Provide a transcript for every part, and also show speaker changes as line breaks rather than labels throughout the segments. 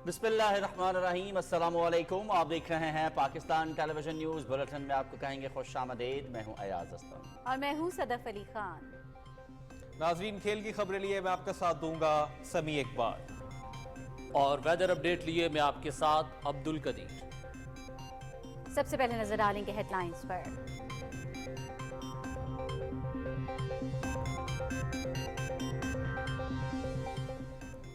बिस्मिल्लाहिर्रहमानिर्रहीम, अस्सलाम वालेकुम। आप देख रहे हैं पाकिस्तान टेलीविजन न्यूज़ बुलेटिन में आपको कहेंगे खुश आमदीद। मैं हूं अयाज अस्लम
और मैं हूं सदफ अली खान।
नाजरीन, खेल की खबरें लिए मैं आपका साथ दूंगा समी इकबाल,
और वेदर अपडेट लिए मैं आपके साथ अब्दुल कदीर।
सबसे पहले नजर डालेंगे हेडलाइंस पर।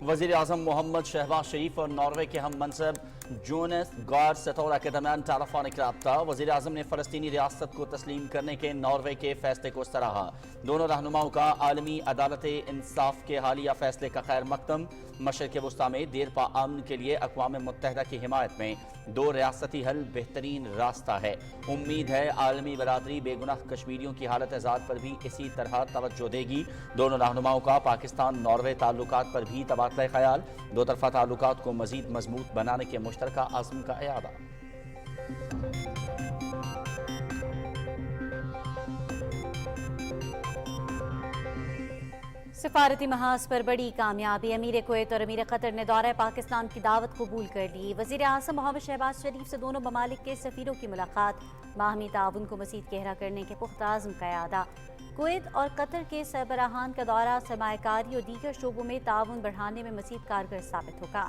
वज़ीर आज़म मोहम्मद शहबाज शरीफ और नॉर्वे के हम मनसब जोनस गार सतोरा के दरमियान टेलीफोनिक राब्ता। वज़ीर आज़म ने फ़लस्तीनी रियासत को तस्लीम करने के नॉर्वे के फैसले को सराहा। दोनों रहनुमाओं का आलमी अदालत इंसाफ के हालिया फैसले का खैर मकदम। मशरिक़ वस्ता में देरपा अमन के लिए अक़वाम मुत्तहिदा की हिमायत में दो रियासती हल बेहतरीन रास्ता है। उम्मीद है आलमी बरादरी बेगुनाह कश्मीरियों की हालत आज़ाद पर भी इसी तरह तवज्जो देगी। दोनों रहनुमाओं का पाकिस्तान नॉर्वे ताल्लुकात पर भी तबादला ख्याल। दो तरफ़ा ताल्लुकात को मज़ीद मजबूत बनाने के मुश्तरका आज़म का इरादा।
सिफारती महाज पर बड़ी कामयाबी। अमीर कुवैत और अमीर कतर ने दौरा पाकिस्तान की दावत कबूल कर ली। वज़ीर आज़म मोहम्मद शहबाज शरीफ से दोनों ममालिक के सफ़ीरों की मुलाकात। बाहमी ताउन को मज़ीद गहरा करने के पुख्ता आज़म का इरादा। कुवैत और कतर के सरबराहान का दौरा सरमायाकारी और दीगर शोबों में ताउन बढ़ाने में मज़ीद कारगर साबित होगा।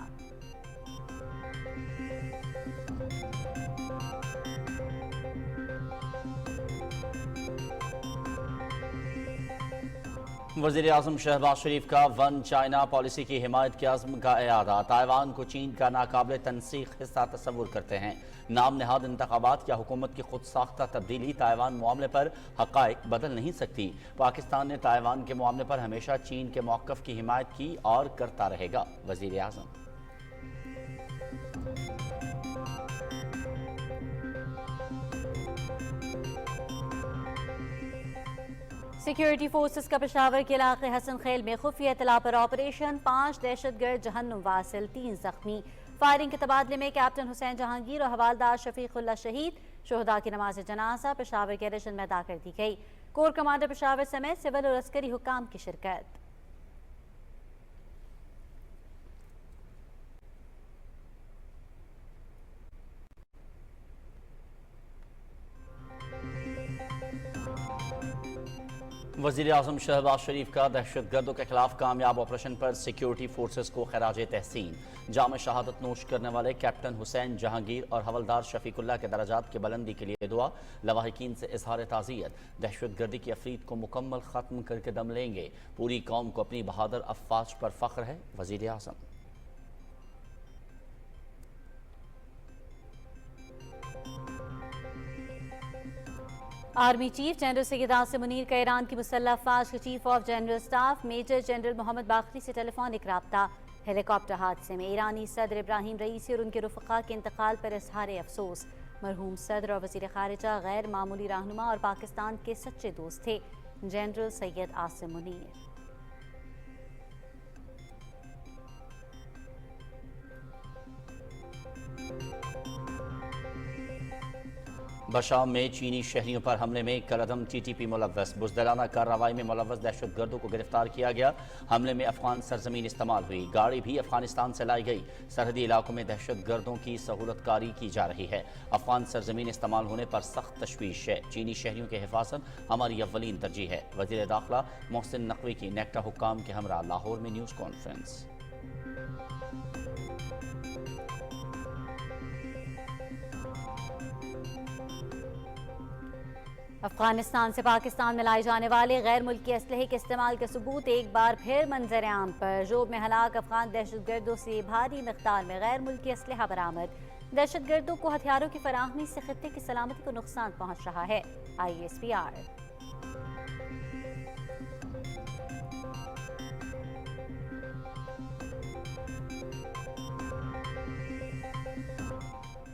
वज़ीर आज़म शहबाज शरीफ का वन चाइना पॉलिसी की हिमायत के आज़म का इरादा। ताइवान को चीन का नाकाबिल तनसीख हिस्सा तस्वुर करते हैं। नाम नहाद इंतखाबात या हुकूमत की खुद साख्ता तब्दीली ताइवान मामले पर हक़ाइक़ बदल नहीं सकती। पाकिस्तान ने ताइवान के मामले पर हमेशा चीन के मौक़िफ़ की हिमायत की और करता रहेगा। वज़ीर आज़म
सिक्योरिटी फोर्सेस का पेशावर के इलाके हसन खेल में खुफिया इत्तला पर ऑपरेशन। 5 दहशतगर्द जहन्नुम वासिल, 3 जख्मी। फायरिंग के तबादले में कैप्टन हुसैन जहांगीर और हवालदार शफीकुल्लाह शहीद। शोहदा की नमाज जनाजा पेशावर के रशन में अदा कर दी गई। कोर कमांडर पेशावर समेत सिविल और अस्करी हुकाम की शिरकत।
वज़ीर आज़म शहबाज शरीफ का दहशतगर्दों के खिलाफ कामयाब ऑपरेशन पर सिक्योरिटी फोर्सेस को खराज तहसीन। जाम शहादत नोश करने वाले कैप्टन हुसैन जहांगीर और हवलदार शफीकुल्लाह के दराजात की बुलंदी के लिए दुआ। लवाहिकीन से इजहार ताज़ियत। दहशतगर्दी की अफरीद को मुकम्मल ख़त्म करके दम लेंगे। पूरी कौम को अपनी बहादुर अफवाज पर फ़ख्र है। वज़ीर आज़म
army chief general Syed Asim Munir का ईरान की मुसल्लह अफवाज के chief of general staff major general Mohammad Bagheri से टेलीफोनिक राब्ता। हेलीकॉप्टर हादसे में ईरानी सदर इब्राहिम रईसी और उनके रुफ़क़ा के इंतकाल पर इज़हार अफसोस। मरहूम सदर और वज़ीर ख़ारिजा गैर मामूली रहनुमा और पाकिस्तान के सच्चे दोस्त थे। जनरल सैयद आसिम मुनीर
बशाम में चीनी शहरियों पर हमले में कलअदम TTP मुलव्वस। बुज़दिलाना कार्रवाई में मुलव्वस दहशतगर्दों को गिरफ्तार किया गया। हमले में अफगान सरजमीन इस्तेमाल हुई। गाड़ी भी अफगानिस्तान से लाई गई। सरहदी इलाकों में दहशतगर्दों की सहूलतकारी की जा रही है। अफगान सरजमीन इस्तेमाल होने पर सख्त तशवीश है। चीनी शहरियों की हिफाजत हमारी अव्वलीन तरजीह है। वज़ीर दाखिला मोहसिन नकवी की नेक्टा हुक्काम के हमरा लाहौर में न्यूज़ कॉन्फ्रेंस।
अफगानिस्तान से पाकिस्तान में लाए जाने वाले गैर मुल्की असलहे के इस्तेमाल के सबूत एक बार फिर मंजर आम पर। जोब में हलाक अफगान दहशतगर्दों से भारी मिक़दार में गैर मुल्की असलहा बरामद। दहशतगर्दों को हथियारों की फराहमी से खित्ते की सलामती को नुकसान पहुँच रहा है। ISPR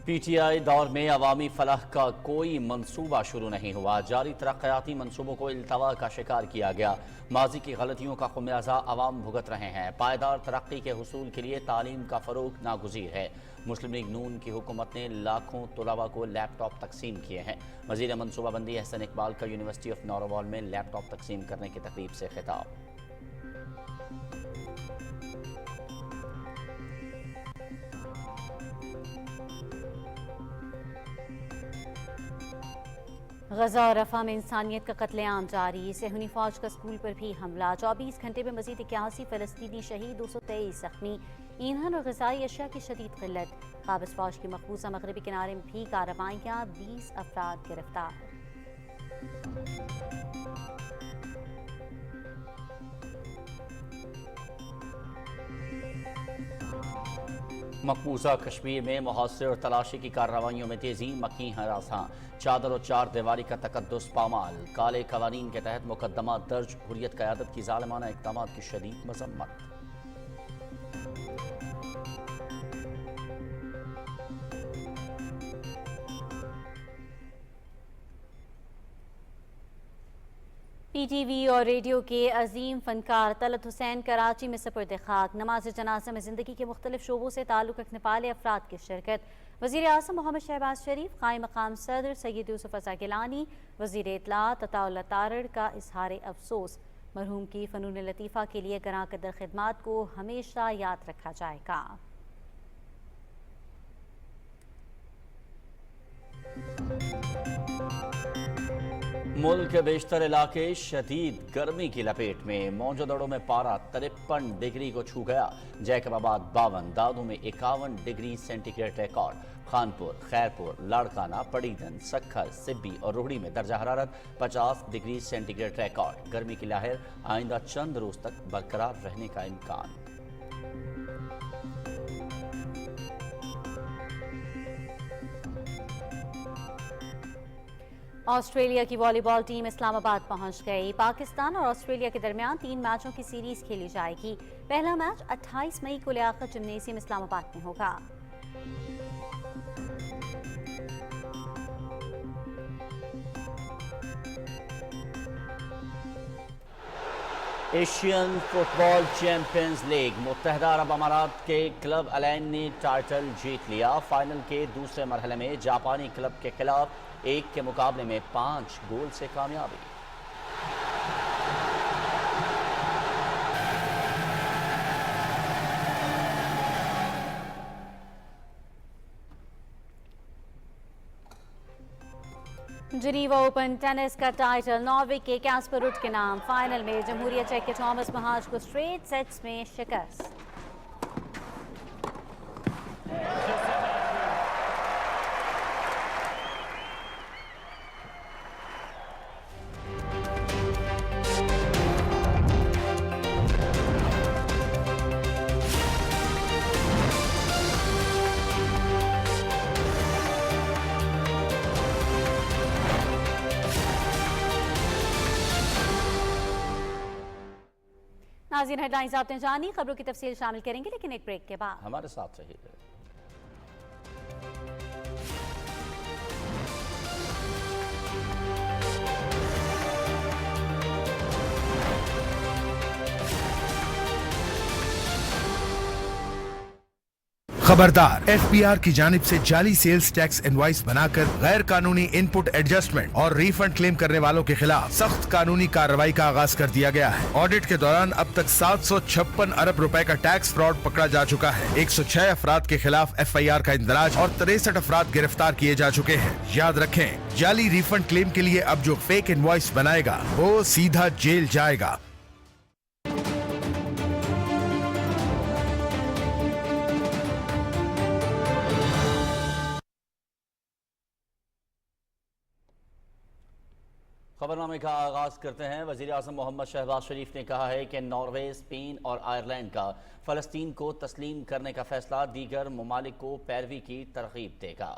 PTI दौर में अवामी फलाह का कोई मंसूबा शुरू नहीं हुआ। जारी तरक्याती मंसूबों को इल्तवा का शिकार किया गया। माजी की गलतियों का खुमियाजा अवाम भुगत रहे हैं। पायदार तरक्की के हुसूल के लिए तालीम का फ़रोग नागुज़ीर है। मुस्लिम लीग नून की हुकूमत ने लाखों तलबा को लैपटॉप तकसीम किए हैं। वज़ीर मनसूबाबंदी अहसन इकबाल का यूनिवर्सिटी ऑफ नौरवाल में लैपटॉप तकसीम करने की तकरीब से खिताब।
गजा और रफा में इंसानियत का कत्लेआम जारी, सेहूनी फौज का स्कूल पर भी हमला, 24 घंटे में मजीद 81 फलस्तीनी शहीद, 223 जख्मी, ईंधन और गजाई अशिया की शदीद किल्लत, काबिज फौज की मकबूजा मगरबी किनारे में भी कार्रवाइयाँ, 20 अफराद गिरफ्तार।
मकबूजा कश्मीर में मुहासरे और तलाशी की कार्रवाइयों में तेजी, मक्की हरासा, चादर और चार दीवारी का तकद्दुस पामाल, काले कवानीन के तहत मुकदमा दर्ज, हुर्रियत क़यादत की ज़ालिमाना इक़दामात की शदीद मज़म्मत।
PTV और रेडियो के अजीम फनकार तलत हुसैन कराची में सपुर्द खाक, नमाज जनाजा में ज़िंदगी के मुख्तलिफ शोबों से ताल्लुक़ रखने वाले अफराद की शिरकत, वज़ीर आज़म मोहम्मद शहबाज शरीफ, क़ाइम मक़ाम सदर सैयद यूसुफ रज़ा गिलानी, वज़ीर इत्तलात अताउल्लाह तारड़ का इज़हार अफसोस, मरहूम की फ़नून लतीफ़ा के लिए गरां कदर खिदमात को हमेशा याद रखा जाएगा।
मुल्क के बेशतर इलाके शदीद गर्मी की लपेट में, मौजूदड़ों में पारा 53 डिग्री को छू गया, जैकबाबाद 52, दादू में 51 degree centigrade record, Khanpur, Khairpur, Larkana, पड़ीदन, Sukkur, Sibi और रोहड़ी में दर्जा हरारत 50 डिग्री सेंटीग्रेड रिकॉर्ड। गर्मी की लहर आइंदा चंद रोज तक बरकरार रहने का इम्कान।
ऑस्ट्रेलिया की वॉलीबॉल टीम इस्लामाबाद पहुंच गई। पाकिस्तान और ऑस्ट्रेलिया के दरमियान 3 मैचों की सीरीज खेली जाएगी। पहला मैच 28 मई को लियाकत जिम्नेशियम इस्लामाबाद में होगा।
एशियन फुटबॉल चैंपियंस लीग, मुत्तहदा अरब अमारात के क्लब अलैन ने टाइटल जीत लिया। फाइनल के दूसरे मरहले में जापानी क्लब के खिलाफ 1 के मुकाबले में 5 गोल से कामयाबी।
जिनीवा ओपन टेनिस का टाइटल नॉर्वे के कैस्पर रुड के नाम। फाइनल में जमहूरिया चेक के थॉमस महाज को स्ट्रेट सेट्स में शिकस्त। नाज़रीन, हेडलाइंस आपने जानी, खबरों की तफसील शामिल करेंगे लेकिन एक ब्रेक के बाद।
हमारे साथ रहिए।
खबरदार, FPR की जानिब से जाली सेल्स टैक्स इनवॉइस बनाकर गैर कानूनी इनपुट एडजस्टमेंट और रिफंड क्लेम करने वालों के खिलाफ सख्त कानूनी कार्रवाई का आगाज कर दिया गया है। ऑडिट के दौरान अब तक 756 अरब रुपए का टैक्स फ्रॉड पकड़ा जा चुका है। 106 अफराद के खिलाफ FIR का इंदराज और 63 अफराद गिरफ्तार किए जा चुके हैं। याद रखें, जाली रिफंड क्लेम के लिए अब जो फेक इनवॉइस बनाएगा वो सीधा जेल जाएगा।
खबरनामे का आगाज करते हैं। वज़ीर आज़म मोहम्मद शहबाज शरीफ ने कहा है कि नॉर्वे, स्पेन और आयरलैंड का फ़लस्तीन को तस्लीम करने का फैसला दीगर ममालिक को पैरवी की तरगीब देगा।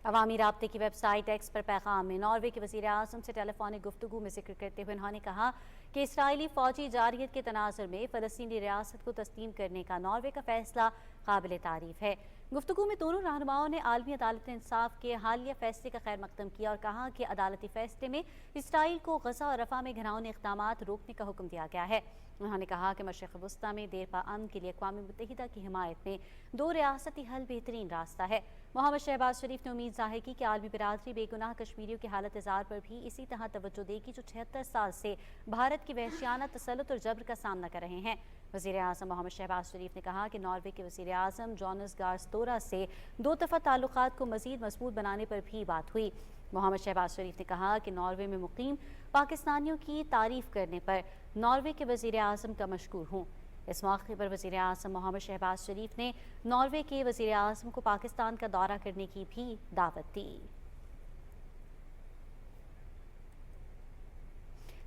अवामी राब्ते की वेबसाइट एक्स पर पैगाम में नॉर्वे के वज़ीर आज़म से टेलीफोनिक गुफ्तगू में जिक्र करते हुए उन्होंने कहा कि इसराइली फौजी जारियत के तनाज़ुर में फ़लस्तीनी रियासत को तस्लीम करने का नॉर्वे का फैसला काबिल तारीफ है। गुफ्तगू में दोनों रहनुमाओं ने आलमी अदालत इंसाफ के हालिया फैसले का खैर मकदम किया और कहा कि अदालती फैसले में इसराइल को गजा और रफा में घिनौने इक़दामात रोकने का हुक्म दिया गया है। उन्होंने कहा कि मशरिक़ वस्ता में देरपा अमन के लिए अक़वाम मुत्तहिदा की हिमायत में 2 रियासती हल बेहतरीन रास्ता है। मोहम्मद शहबाज शरीफ ने उम्मीद ज़ाहिर की कि आलमी बिरादरी बेगुनाह कश्मीरियों की हालत इज़ार पर भी इसी तरह तवज्जो देगी जो 76 साल से भारत की वहशियाना तसल्लुत और जबर का सामना कर रहे हैं। वज़ीर आज़म मोहम्मद शहबाज शरीफ ने कहा कि नॉर्वे के वज़ीर आज़म जोनास गार स्टोरा से 2 दफ़ा ताल्लुकात को मज़ीद मजबूत बनाने पर भी बात हुई। محمد شہباز شریف نے کہا کہ ناروے میں مقیم پاکستانیوں کی تعریف کرنے پر ناروے کے وزیر اعظم کا مشکور ہوں۔ اس موقع پر وزیر اعظم محمد شہباز شریف نے ناروے کے وزیر اعظم کو پاکستان کا دورہ کرنے کی بھی دعوت دی۔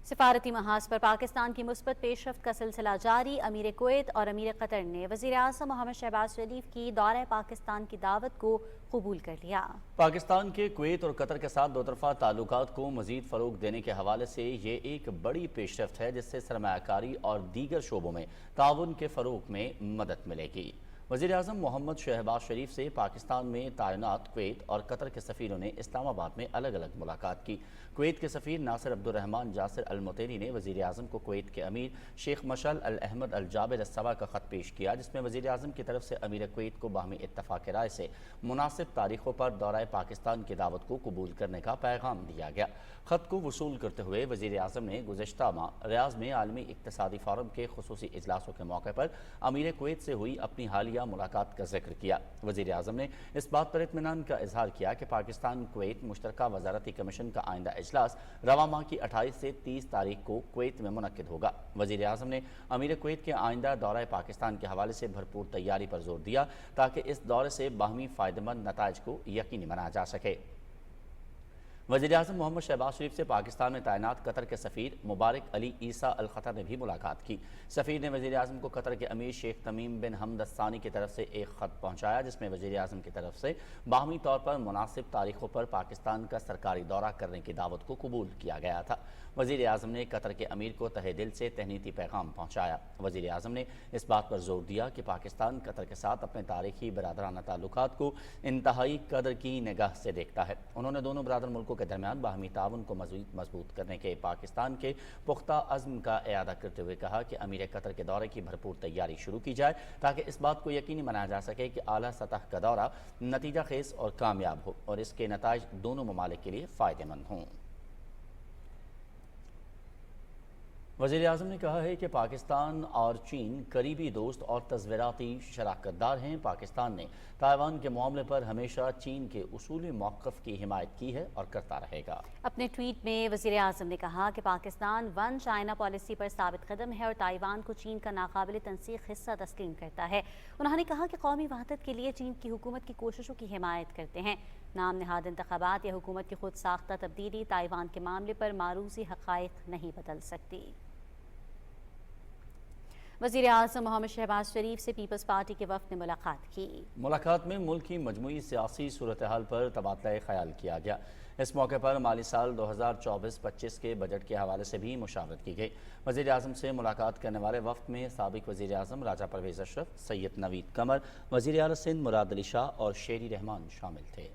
سفارتی محاذ پر پاکستان کی مثبت پیش رفت کا سلسلہ جاری۔ امیر کویت اور امیر قطر نے وزیر اعظم محمد شہباز شریف کی دورہ پاکستان کی دعوت کو قبول کر لیا۔
پاکستان کے کویت اور قطر کے ساتھ دو طرفہ تعلقات کو مزید فروغ دینے کے حوالے سے یہ ایک بڑی پیش رفت ہے جس سے سرمایہ کاری اور دیگر شعبوں میں تعاون کے فروغ میں مدد ملے گی۔ وزیر اعظم محمد شہباز شریف سے پاکستان میں تعینات کویت اور قطر کے سفیروں نے اسلام آباد میں الگ الگ ملاقات کی۔ کویت کے سفیر ناصر عبدالرحمن جاسر المطیری نے وزیر اعظم کو کویت کے امیر شیخ مشعل الاحمد الجابر الصبا کا خط پیش کیا، جس میں وزیر اعظم کی طرف سے امیر کویت کو باہمی اتفاق رائے سے مناسب تاریخوں پر دورہ پاکستان کی دعوت کو قبول کرنے کا پیغام دیا گیا۔ خط کو وصول کرتے ہوئے وزیر اعظم نے گزشتہ ماہ ریاض میں عالمی اقتصادی فورم کے خصوصی اجلاسوں کے موقع پر امیر کویت سے ہوئی اپنی حالیہ ملاقات کا ذکر کیا۔ وزیر اعظم نے اس بات پر اطمینان کا اظہار کیا کہ پاکستان کویت مشترکہ وزارتی کمیشن کا آئندہ اجلاس رواں ماہ کی 28 سے 30 تاریخ کو کویت میں منعقد ہوگا۔ وزیر اعظم نے امیر کویت کے آئندہ دورہ پاکستان کے حوالے سے بھرپور تیاری پر زور دیا تاکہ اس دورے سے باہمی فائدہ مند نتائج کو یقینی بنایا جا سکے۔ وزیر اعظم محمد شہباز شریف سے پاکستان میں تعینات قطر کے سفیر مبارک علی عیسیٰ الخطر نے بھی ملاقات کی۔ سفیر نے وزیر اعظم کو قطر کے امیر شیخ تمیم بن حمد الثانی کی طرف سے ایک خط پہنچایا، جس میں وزیر اعظم کی طرف سے باہمی طور پر مناسب تاریخوں پر پاکستان کا سرکاری دورہ کرنے کی دعوت کو قبول کیا گیا تھا۔ وزیر اعظم نے قطر کے امیر کو تہہ دل سے تہنیتی پیغام پہنچایا۔ وزیر اعظم نے اس بات پر زور دیا کہ پاکستان قطر کے ساتھ اپنے تاریخی برادرانہ تعلقات کو انتہائی قدر کی نگاہ سے دیکھتا ہے۔ انہوں نے دونوں برادر ملکوں کے درمیان باہمی تعاون کو مزید مضبوط کرنے کے پاکستان کے پختہ عزم کا اعادہ کرتے ہوئے کہا کہ امیر قطر کے دورے کی بھرپور تیاری شروع کی جائے تاکہ اس بات کو یقینی بنایا جا سکے کہ اعلیٰ سطح کا دورہ نتیجہ خیز اور کامیاب ہو اور اس کے نتائج دونوں ممالک کے لیے فائدہ مند ہوں۔ وزیر اعظم نے کہا ہے کہ پاکستان اور چین قریبی دوست اور تصویراتی شراکت دار ہیں۔ پاکستان نے تائیوان کے معاملے پر ہمیشہ چین کے اصولی موقف کی حمایت کی ہے اور کرتا رہے گا۔
اپنے ٹویٹ میں وزیر اعظم نے کہا کہ پاکستان ون چائنا پالیسی پر ثابت قدم ہے اور تائیوان کو چین کا ناقابل تنسیق حصہ تسلیم کرتا ہے۔ انہوں نے کہا کہ قومی وحدت کے لیے چین کی حکومت کی کوششوں کی حمایت کرتے ہیں۔ نام نہاد انتخابات یا حکومت کی خود ساختہ تبدیلی تائیوان کے معاملے پر معروضی حقائق نہیں بدل سکتی۔ وزیر اعظم محمد شہباز شریف سے پیپلز پارٹی کے وفد نے ملاقات کی۔
ملاقات میں ملک کی مجموعی سیاسی صورتحال پر تبادلہ خیال کیا گیا۔ اس موقع پر مالی سال 2024-25 کے بجٹ کے حوالے سے بھی مشاورت کی گئی۔ وزیر اعظم سے ملاقات کرنے والے وفد میں سابق وزیر اعظم راجہ پرویز اشرف، سید نوید قمر، وزیر اعلیٰ سندھ مراد علی شاہ اور شیری رحمان شامل تھے۔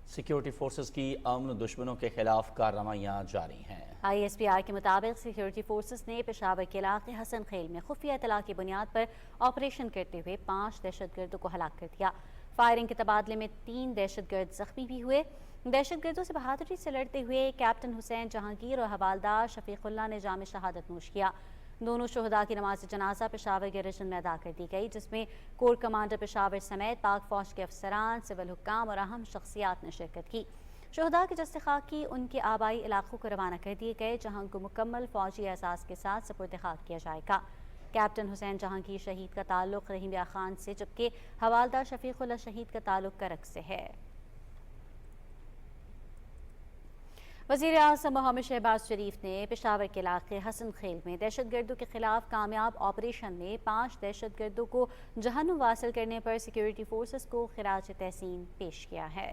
سیکیورٹی فورسز کی امن دشمنوں کے خلاف کارروائیاں جاری ہیں۔
ISPR کے مطابق سیکیورٹی فورسز نے پشاور کے علاقے حسن خیل میں خفیہ اطلاع کی بنیاد پر آپریشن کرتے ہوئے 5 دہشت گردوں کو ہلاک کر دیا۔ فائرنگ کے تبادلے میں 3 دہشت گرد زخمی بھی ہوئے۔ دہشت گردوں سے بہادری سے لڑتے ہوئے کیپٹن حسین جہانگیر اور حوالدار شفیق اللہ نے جام شہادت نوش کیا۔ دونوں شہداء کی نماز جنازہ پشاور گریجن میں ادا کر دی گئی، جس میں کور کمانڈر پشاور سمیت پاک فوج کے افسران، سول حکام اور اہم شخصیات نے شرکت کی۔ شہداء کے جسد خاکی ان کے آبائی علاقوں کو روانہ کر دیے گئے، جہاں ان کو مکمل فوجی اعزاز کے ساتھ سپرد خاک کیا جائے گا۔ کیپٹن حسین جہانگیر شہید کا تعلق رحیم یا خان سے، جبکہ حوالدار شفیق اللہ شہید کا تعلق کرک سے ہے۔ وزیر اعظم محمد شہباز شریف نے پشاور کے علاقے حسن خیل میں دہشت گردوں کے خلاف کامیاب آپریشن میں 5 دہشت گردوں کو جہنم واصل کرنے پر سیکیورٹی فورسز کو خراج تحسین پیش کیا ہے۔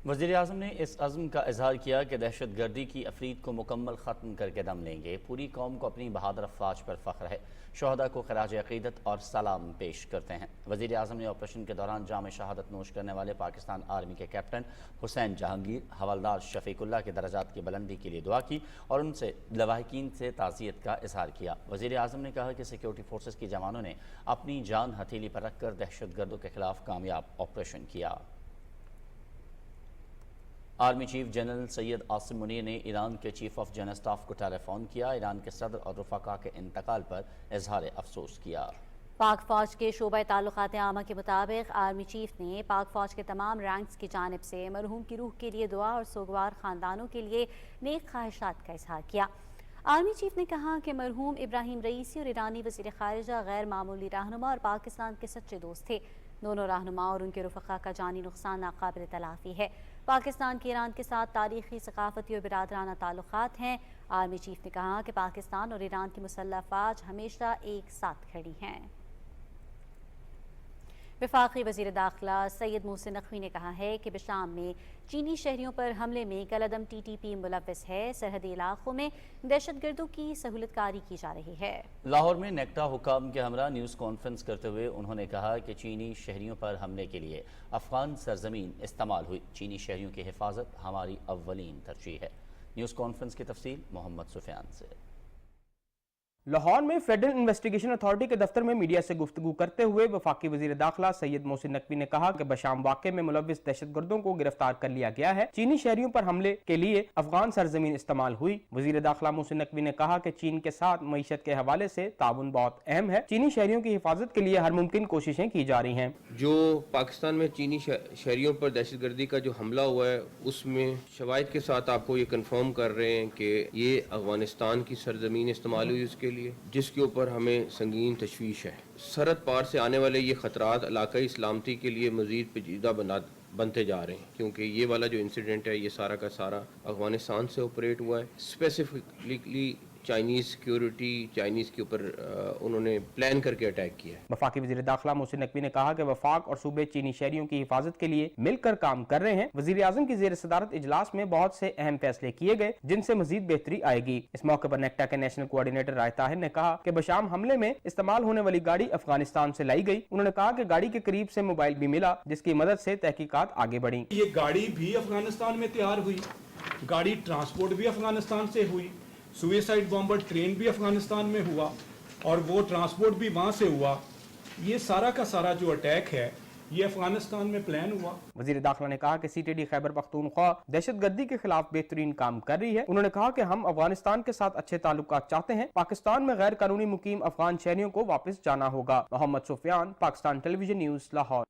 وزیر اعظم نے اس عزم کا اظہار کیا کہ دہشت گردی کی افرید کو مکمل ختم کر کے دم لیں گے۔ پوری قوم کو اپنی بہادر افواج پر فخر ہے۔ شہداء کو خراج عقیدت اور سلام پیش کرتے ہیں۔ وزیر اعظم نے آپریشن کے دوران جام شہادت نوش کرنے والے پاکستان آرمی کے کیپٹن حسین جہانگیر، حوالدار شفیق اللہ کے درجات کی بلندی کے لیے دعا کی اور ان سے لواحقین سے تعزیت کا اظہار کیا۔ وزیر اعظم نے کہا کہ سیکیورٹی فورسز کے جوانوں نے اپنی جان ہتھیلی پر رکھ کر دہشت گردوں کے خلاف کامیاب آپریشن کیا۔ Army chief general Syed Asim Munir نے ایران کے چیف آف جنرل اسٹاف کو ٹیلی فون کیا۔ ایران کے صدر اور رفقا کے انتقال پر اظہار افسوس کیا۔
پاک فوج کے شعبہ تعلقات عامہ کے مطابق آرمی چیف نے پاک فوج کے تمام رینکس کی جانب سے مرحوم کی روح کے لیے دعا اور سوگوار خاندانوں کے لیے نیک خواہشات کا اظہار کیا۔ آرمی چیف نے کہا کہ مرحوم ابراہیم رئیسی اور ایرانی وزیر خارجہ غیر معمولی رہنما اور پاکستان کے سچے دوست تھے۔ دونوں رہنما اور ان کے رفقا کا جانی نقصان ناقابل تلافی ہے۔ پاکستان کے ایران کے ساتھ تاریخی، ثقافتی اور برادرانہ تعلقات ہیں۔ آرمی چیف نے کہا کہ پاکستان اور ایران کی مسلح افواج ہمیشہ ایک ساتھ کھڑی ہیں۔ وفاقی وزیر داخلہ سید محسن نقوی نے کہا ہے کہ بشام میں چینی شہریوں پر حملے میں کالعدم ٹی ٹی پی ملوث ہے۔ سرحدی علاقوں میں دہشت گردوں کی سہولت کاری کی جا رہی ہے۔
لاہور میں نیکٹا حکام کے ہمراہ نیوز کانفرنس کرتے ہوئے انہوں نے کہا کہ چینی شہریوں پر حملے کے لیے افغان سرزمین استعمال ہوئی۔ چینی شہریوں کی حفاظت ہماری اولین ترجیح ہے۔ نیوز کانفرنس کی تفصیل محمد سفیان سے۔
لاہور میں فیڈرل انویسٹیگیشن اتھارٹی کے دفتر میں میڈیا سے گفتگو کرتے ہوئے وفاقی وزیر داخلہ سید محسن نقوی نے کہا کہ بشام واقعے میں ملوث دہشت گردوں کو گرفتار کر لیا گیا ہے۔ چینی شہریوں پر حملے کے لیے افغان سرزمین استعمال ہوئی۔ وزیر داخلہ محسن نقوی نے کہا کہ چین کے ساتھ معیشت کے حوالے سے تعاون بہت اہم ہے۔ چینی شہریوں کی حفاظت کے لیے ہر ممکن کوششیں کی جا رہی ہیں۔
جو پاکستان میں چینی شہریوں پر دہشت گردی کا جو حملہ ہوا ہے اس میں شواہد کے ساتھ آپ کو یہ کنفرم کر رہے ہیں کہ یہ افغانستان کی سرزمین استعمال ہوئی اس کے لیے، جس کے اوپر ہمیں سنگین تشویش ہے۔ سرحد پار سے آنے والے یہ خطرات علاقائی سلامتی کے لیے مزید پیچیدہ بنتے جا رہے ہیں، کیونکہ یہ والا جو انسیڈنٹ ہے یہ سارا کا سارا افغانستان سے آپریٹ ہوا ہے۔ اسپیسیفکلی چائنیز سیکیورٹی، چائنیز کے اوپر انہوں نے پلان کر کے اٹیک کیا ہے۔
وفاقی وزیر داخلہ محسن نقوی نے کہا کہ وفاق اور صوبے چینی شہریوں کی حفاظت کے لیے مل کر کام کر رہے ہیں۔ وزیر اعظم کی زیر صدارت اجلاس میں بہت سے اہم فیصلے کیے گئے جن سے مزید بہتری آئے گی۔ اس موقع پر نیکٹا کے نیشنل کوآرڈینیٹر رائے طاہر نے کہا کہ بشام حملے میں استعمال ہونے والی گاڑی افغانستان سے لائی گئی۔ انہوں نے کہا کہ گاڑی کے قریب سے موبائل بھی ملا جس کی مدد سے تحقیقات آگے بڑھی۔
یہ گاڑی بھی افغانستان میں تیار ہوئی، گاڑی ٹرانسپورٹ بھی افغانستان سے ہوئی، سوئسائڈ بامبر ٹرین بھی افغانستان میں ہوا اور وہ ٹرانسپورٹ بھی وہاں سے ہوا۔ یہ سارا کا سارا جو اٹیک ہے یہ افغانستان میں پلان ہوا۔
وزیر داخلہ نے کہا کہ C T D Khyber Pakhtunkhwa دہشت گردی کے خلاف بہترین کام کر رہی ہے۔ انہوں نے کہا کہ ہم افغانستان کے ساتھ اچھے تعلقات چاہتے ہیں۔ پاکستان میں غیر قانونی مقیم افغان شہریوں کو واپس جانا ہوگا۔ محمد سفیان، پاکستان ٹیلی ویژن نیوز، لاہور۔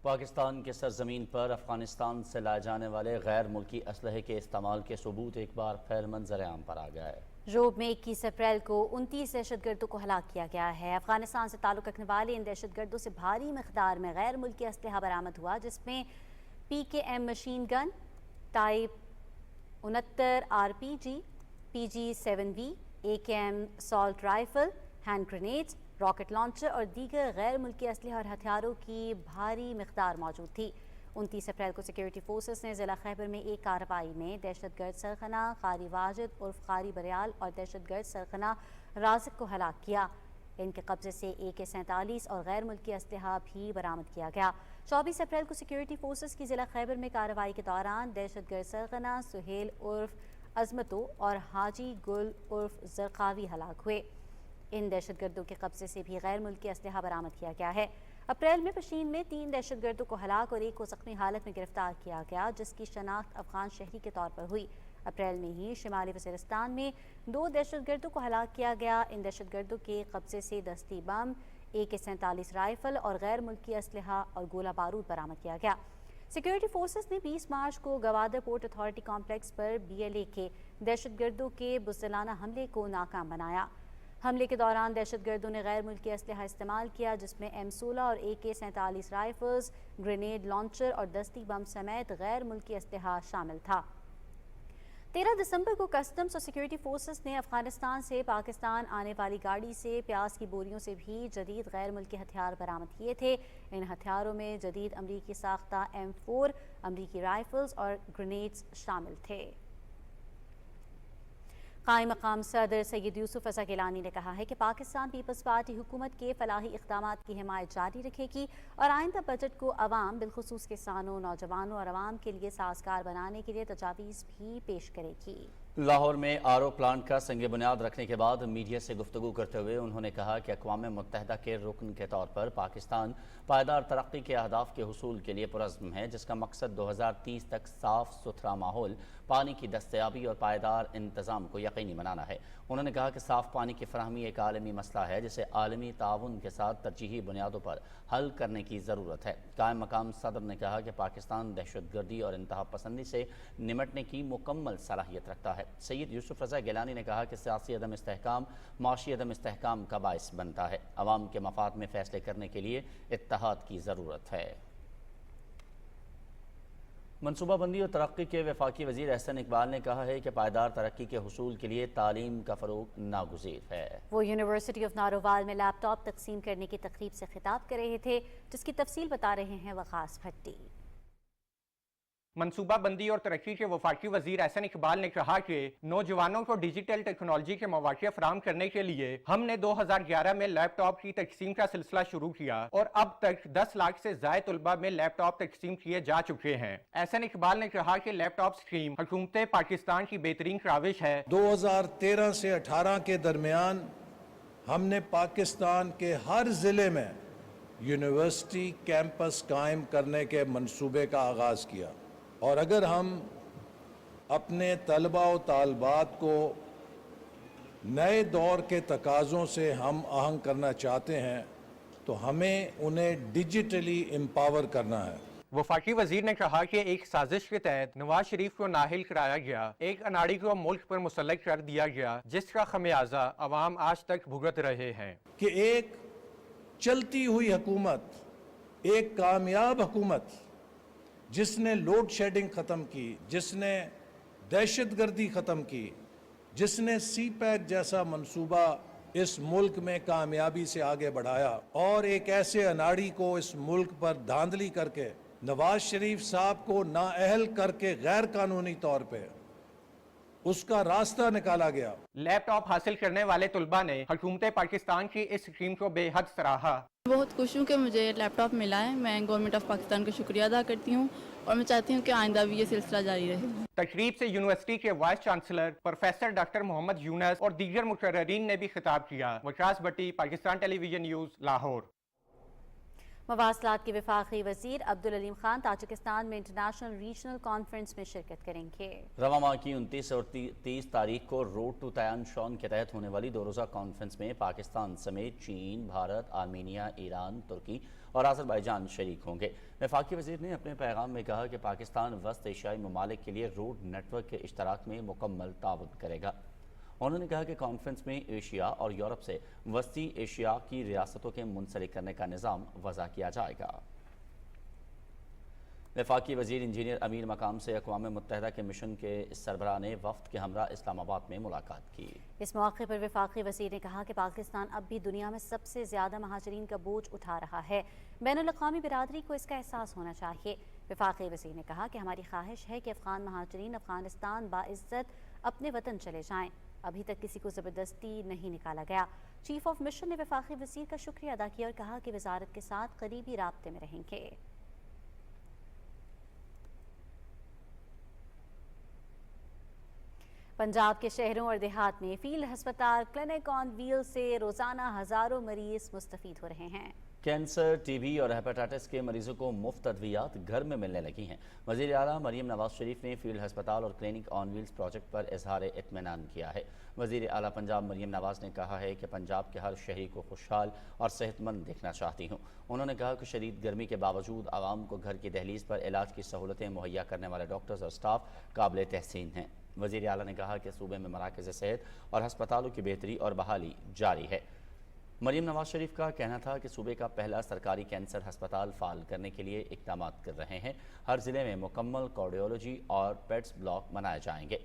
پاکستان کے سرزمین پر افغانستان سے لائے جانے والے غیر ملکی اسلحے کے استعمال کے ثبوت ایک بار پھر منظر عام پر آ گیا ہے۔
روب میں 21 اپریل کو 29 دہشت گردوں کو ہلاک کیا گیا ہے۔ افغانستان سے تعلق رکھنے والے ان دہشت گردوں سے بھاری مقدار میں غیر ملکی اسلحہ برآمد ہوا، جس میں PKM machine gun, type 69 RPG، PG-7V، AKM assault rifle, hand grenades, rocket launcher اور دیگر غیر ملکی اسلحہ اور ہتھیاروں کی بھاری مقدار موجود تھی۔ 29 اپریل کو سیکیورٹی فورسز نے ضلع خیبر میں ایک کارروائی میں دہشت گرد سرخنا قاری واجد عرف قاری بریال اور دہشت گرد سرخنا رازق کو ہلاک کیا۔ ان کے قبضے سے AK-47 اور غیر ملکی اسلحہ بھی برآمد کیا گیا۔ 24 اپریل کو سیکیورٹی فورسز کی ضلع خیبر میں کارروائی کے دوران دہشت گرد سرخنا سہیل عرف عظمتو اور حاجی گل عرف زرقاوی ہلاک ہوئے۔ ان دہشت گردوں کے قبضے سے بھی غیر ملکی اسلحہ برآمد کیا گیا ہے۔ اپریل میں پشین میں 3 دہشت گردوں کو ہلاک اور ایک کو زخمی حالت میں گرفتار کیا گیا، جس کی شناخت افغان شہری کے طور پر ہوئی۔ اپریل میں ہی شمالی وزیرستان میں 2 دہشت گردوں کو ہلاک کیا گیا۔ ان دہشت گردوں کے قبضے سے دستی بم، AK-47 رائفل اور غیر ملکی اسلحہ اور گولہ بارود برآمد کیا گیا۔ سیکیورٹی فورسز نے 20 مارچ کو گوادر پورٹ اتھارٹی کمپلیکس پر BLA کے دہشت گردوں کے بزدلانہ حملے کو ناکام بنایا۔ حملے کے دوران دہشت گردوں نے غیر ملکی اسلحہ استعمال کیا، جس میں M16 اور AK-47 رائفلز، گرینیڈ لانچر اور دستی بم سمیت غیر ملکی اسلحہ شامل تھا۔ 13 دسمبر کو کسٹمز اور سیکیورٹی فورسز نے افغانستان سے پاکستان آنے والی گاڑی سے پیاز کی بوریوں سے بھی جدید غیر ملکی ہتھیار برآمد کیے تھے۔ ان ہتھیاروں میں جدید امریکی ساختہ M4 امریکی رائفلز اور گرینیڈز شامل تھے۔ قائم مقام صدر سید یوسف رضا گیلانی نے کہا ہے کہ پاکستان پیپلز پارٹی حکومت کے فلاحی اقدامات کی حمایت جاری رکھے گی اور آئندہ بجٹ کو عوام بالخصوص کسانوں، نوجوانوں اور عوام کے لیے سازگار بنانے کے لیے تجاویز بھی پیش کرے گی۔
لاہور میں آر پلانٹ کا سنگ بنیاد رکھنے کے بعد میڈیا سے گفتگو کرتے ہوئے انہوں نے کہا کہ اقوام متحدہ کے رکن کے طور پر پاکستان پائیدار ترقی کے اہداف کے حصول کے لیے پرعزم ہے، جس کا مقصد 2030 تک صاف ستھرا ماحول، پانی کی دستیابی اور پائیدار انتظام کو یقینی بنانا ہے۔ انہوں نے کہا کہ صاف پانی کی فراہمی ایک عالمی مسئلہ ہے جسے عالمی تعاون کے ساتھ ترجیحی بنیادوں پر حل کرنے کی ضرورت ہے۔ قائم مقام صدر نے کہا کہ پاکستان دہشت گردی اور انتہا پسندی سے نمٹنے کی مکمل صلاحیت رکھتا ہے۔ سید یوسف رضا گیلانی نے کہا کہ سیاسی عدم استحکام معاشی عدم استحکام کا باعث بنتا ہے، عوام کے مفاد میں فیصلے کرنے کے لیے اتحاد کی ضرورت ہے۔ منصوبہ بندی اور ترقی کے وفاقی وزیر احسن اقبال نے کہا ہے کہ پائیدار ترقی کے حصول کے لیے تعلیم کا فروغ ناگزیر ہے۔
وہ یونیورسٹی آف نارووال میں لیپ ٹاپ تقسیم کرنے کی تقریب سے خطاب کر رہے تھے، جس کی تفصیل بتا رہے ہیں وقاص بھٹی۔
منصوبہ بندی اور ترقی کے وفاقی وزیر احسن اقبال نے کہا کہ نوجوانوں کو ڈیجیٹل ٹیکنالوجی کے مواقع فراہم کرنے کے لیے ہم نے 2011 میں لیپ ٹاپ کی تقسیم کا سلسلہ شروع کیا اور اب تک 10 لاکھ سے زائد طلبہ میں لیپ ٹاپ تقسیم کیے جا چکے ہیں۔ احسن اقبال نے کہا کہ لیپ ٹاپ اسکیم حکومت پاکستان کی بہترین کاوش ہے۔
2013 سے 18 کے درمیان ہم نے پاکستان کے ہر ضلع میں یونیورسٹی کیمپس قائم کرنے کے منصوبے کا آغاز کیا، اور اگر ہم اپنے طلباء و طالبات کو نئے دور کے تقاضوں سے ہم آہنگ کرنا چاہتے ہیں تو ہمیں انہیں ڈیجیٹلی امپاور کرنا ہے۔
وفاقی وزیر نے کہا کہ ایک سازش کے تحت نواز شریف کو نااہل کرایا گیا، ایک اناڑی کو ملک پر مسلط کر دیا گیا، جس کا خمیازہ عوام آج تک بھگت رہے ہیں۔
کہ ایک چلتی ہوئی حکومت، ایک کامیاب حکومت جس نے لوڈ شیڈنگ ختم کی، جس نے دہشت گردی ختم کی، جس نے سی پیک جیسا منصوبہ اس ملک میں کامیابی سے آگے بڑھایا، اور ایک ایسے اناڑی کو اس ملک پر دھاندلی کر کے نواز شریف صاحب کو نااہل کر کے غیر قانونی طور پہ اس کا راستہ نکالا گیا۔
لیپ ٹاپ حاصل کرنے والے طلباء نے حکومت پاکستان کی اس اسکیم کو بے حد سراہا۔
بہت خوش ہوں کہ مجھے لیپ ٹاپ ملا ہے۔ میں گورنمنٹ آف پاکستان کا شکریہ ادا کرتی ہوں اور میں چاہتی ہوں کہ آئندہ بھی یہ سلسلہ جاری رہے۔
تقریب سے یونیورسٹی کے وائس چانسلر پروفیسر ڈاکٹر محمد یونس اور دیگر مقررین نے بھی خطاب کیا۔ وقاص بھٹی، پاکستان ٹیلی ویژن نیوز، لاہور۔
مواصلات کے وفاقی وزیر عبدالعلیم خان تاجکستان میں انٹرنیشنل ریجنل کانفرنس میں شرکت کریں گے۔
رواں ماہ کی 29 اور 30 تاریخ کو روڈ ٹو تیان شان کے تحت ہونے والی 2 روزہ کانفرنس میں پاکستان سمیت چین، بھارت، آرمینیا، ایران، ترکی اور آذربائیجان شریک ہوں گے۔ وفاقی وزیر نے اپنے پیغام میں کہا کہ پاکستان وسط ایشیائی ممالک کے لیے روڈ نیٹ ورک کے اشتراک میں مکمل تعاون کرے گا۔ انہوں نے کہا کہ کانفرنس میں ایشیا اور یورپ سے وسطی ایشیا کی ریاستوں کے منسلک کرنے کا نظام وضع کیا جائے گا۔ وفاقی وزیر انجینئر امیر مقام سے اقوام متحدہ کے مشن کے سربراہ نے وفد کے ہمراہ اسلام آباد میں ملاقات کی۔
اس موقع پر وفاقی وزیر نے کہا کہ پاکستان اب بھی دنیا میں سب سے زیادہ مہاجرین کا بوجھ اٹھا رہا ہے، بین الاقوامی برادری کو اس کا احساس ہونا چاہیے۔ وفاقی وزیر نے کہا کہ ہماری خواہش ہے کہ افغان مہاجرین افغانستان باعزت اپنے وطن چلے جائیں، ابھی تک کسی کو زبردستی نہیں نکالا گیا۔ چیف آف مشن نے وفاقی وزیر کا شکریہ ادا کیا اور کہا کہ وزارت کے ساتھ قریبی رابطے میں رہیں گے۔ پنجاب کے شہروں اور دیہات میں فیلڈ ہسپتال کلینک آن ویل سے روزانہ ہزاروں مریض مستفید ہو رہے ہیں۔
کینسر، ٹی بی اور ہیپاٹائٹس کے مریضوں کو مفت ادویات گھر میں ملنے لگی ہیں۔ وزیر اعلیٰ مریم نواز شریف نے فیلڈ ہسپتال اور کلینک آن ویلز پروجیکٹ پر اظہار اطمینان کیا ہے۔ وزیر اعلیٰ پنجاب مریم نواز نے کہا ہے کہ پنجاب کے ہر شہری کو خوشحال اور صحت مند دیکھنا چاہتی ہوں۔ انہوں نے کہا کہ شدید گرمی کے باوجود عوام کو گھر کی دہلیز پر علاج کی سہولتیں مہیا کرنے والے ڈاکٹرز اور سٹاف قابل تحسین ہیں۔ وزیر اعلیٰ نے کہا کہ صوبے میں مراکز صحت اور ہسپتالوں کی بہتری اور بحالی جاری ہے۔ مریم نواز شریف کا کہنا تھا کہ صوبے کا پہلا سرکاری کینسر ہسپتال فعال کرنے کے لیے اقدامات کر رہے ہیں۔ ہر ضلع میں مکمل کارڈیولوجی اور پیٹس بلاک بنائے جائیں گے۔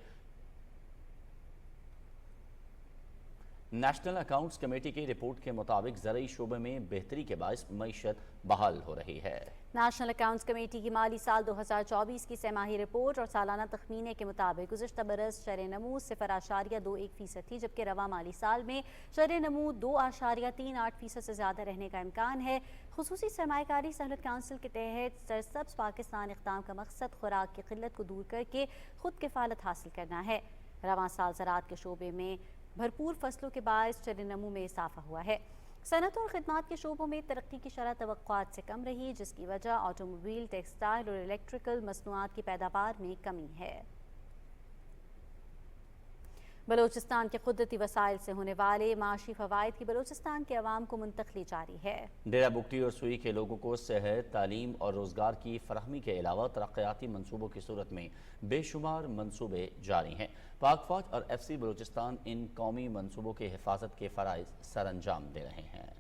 نیشنل اکاؤنٹس کمیٹی کی رپورٹ کے مطابق زرعی شعبے میں بہتری کے باعث معیشت بحال ہو رہی ہے۔
نیشنل اکاؤنٹس کمیٹی کی مالی سال 2024 کی سہ-ماہی رپورٹ اور سالانہ تخمینے کے مطابق گزشتہ برس شرح نمو 0.21% تھی، جبکہ رواں مالی سال میں شرح نمو 2.38% سے زیادہ رہنے کا امکان ہے۔ خصوصی سرمایہ کاری سہولت کونسل کے تحت سرسبز پاکستان اقدام کا مقصد خوراک کی قلت کو دور کر کے خود کفالت حاصل کرنا ہے۔ रवां साल ज़राअत के शोबे में भरपूर फसलों के बायस चर नमू में इजाफा हुआ है। सनत और खिदमात के शोबों में तरक्की की शरह तवक्कुआत से कम रही, जिसकी वजह ऑटोमोबाइल, टेक्सटाइल और इलेक्ट्रिकल मसनूआत की पैदावार में कमी है। बलोचिस्तान के कुदरती वसाइल से होने वाले माशी फ़वाइद की बलोचिस्तान के अवाम को मुंतकली जारी है।
डेरा बुगटी और सुई के लोगों को सेहत, तालीम और रोज़गार की फराहमी के अलावा तरक्याती मनसूबों की सूरत में बेशुमार मनसूबे जारी हैं। पाक फौज और FC बलोचिस्तान इन कौमी मनसूबों की हिफाजत के फ़राइज़ सर अंजाम दे रहे हैं।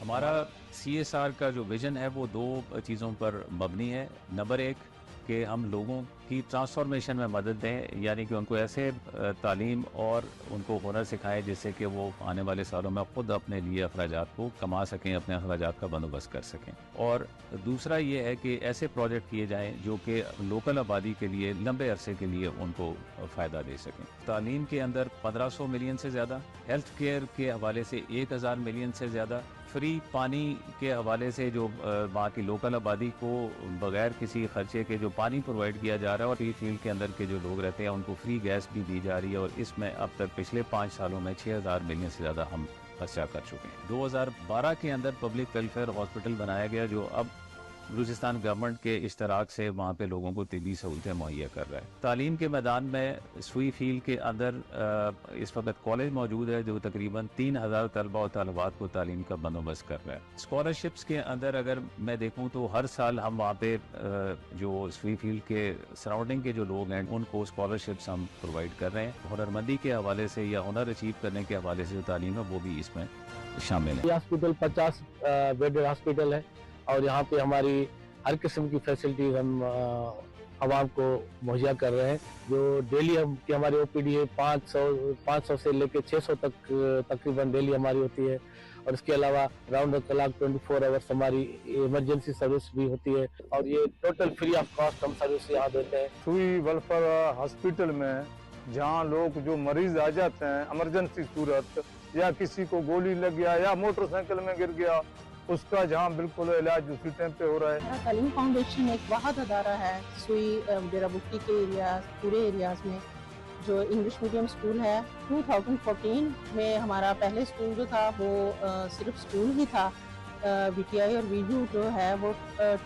हमारा CSR का जो विज़न है वो 2 चीज़ों पर मबनी है। नंबर 1 कि हम लोगों की ट्रांसफॉर्मेशन में मदद दें, यानी कि उनको ऐसे तालीम और उनको हुनर सिखाएं जिससे कि वो आने वाले सालों में ख़ुद अपने लिए अखराजात को कमा सकें, अपने अखराजात का बंदोबस्त कर सकें। और दूसरा ये है कि ऐसे प्रोजेक्ट किए जाएं जो कि लोकल आबादी के लिए लंबे अरसे के लिए उनको फ़ायदा दे सकें। तालीम के अंदर 1500 मिलियन से ज़्यादा, हेल्थ केयर के हवाले से 1000 मिलियन से ज़्यादा, फ्री पानी के हवाले से जो वहाँ की लोकल आबादी को बगैर किसी खर्चे के जो पानी प्रोवाइड किया जा रहा है, और फ्री फील्ड के अंदर के जो लोग रहते हैं उनको फ्री गैस भी दी जा रही है। और इसमें अब तक पिछले 5 सालों में 6000 मिलियन से ज़्यादा हम खर्चा कर चुके हैं। 2012 के अंदर पब्लिक वेलफेयर हॉस्पिटल बनाया गया जो अब बलूचिस्तान गवर्नमेंट के इश्तराक से वहाँ पे लोगों को तिब्बी सहूलतें मुहैया कर रहा है। तालीम के मैदान में सुई फील्ड के अंदर इस वक्त कॉलेज मौजूद है जो तकरीबन 3000 तलबा और तलबात को तालीम का बंदोबस्त कर रहा है। स्कॉलरशिप्स के अंदर अगर मैं देखूँ तो हर साल हम वहाँ पे जो सुई फील्ड के सराउंडिंग के जो लोग हैं उनको स्कॉलरशिप्स हम प्रोवाइड कर रहे हैं। हुनरमंदी के हवाले से या हुनर अचीव करने के हवाले से जो तालीम है वो भी इसमें शामिल है।
हॉस्पिटल 50 बेड हॉस्पिटल है और यहाँ पे हमारी हर किस्म की फैसिलिटीज हम आवाम को मुहैया कर रहे हैं। जो डेली हम की हमारी OPD है 500 से लेके 600 तक तकरीबन डेली हमारी होती है। और इसके अलावा राउंड द क्लॉक 24 आवर्स हमारी इमरजेंसी सर्विस भी होती है और ये टोटल फ्री ऑफ कॉस्ट हम सर्विस यहाँ देते हैं।
सुई वेलफेयर हॉस्पिटल में जहाँ लोग जो मरीज आ जाते हैं इमरजेंसी सूरत, या किसी को गोली लग गया या मोटरसाइकिल में गिर गया, उसका जहाँ बिल्कुल इलाज उसी टाइम पे हो रहा है।
तालीम फाउंडेशन एक बहुत अदारा है सुई डेरा बुगटी के एरिया पूरे एरियाज में जो इंग्लिश मीडियम स्कूल है। 2014 में हमारा पहले स्कूल जो था वो सिर्फ स्कूल ही था। VTI और VU जो है वो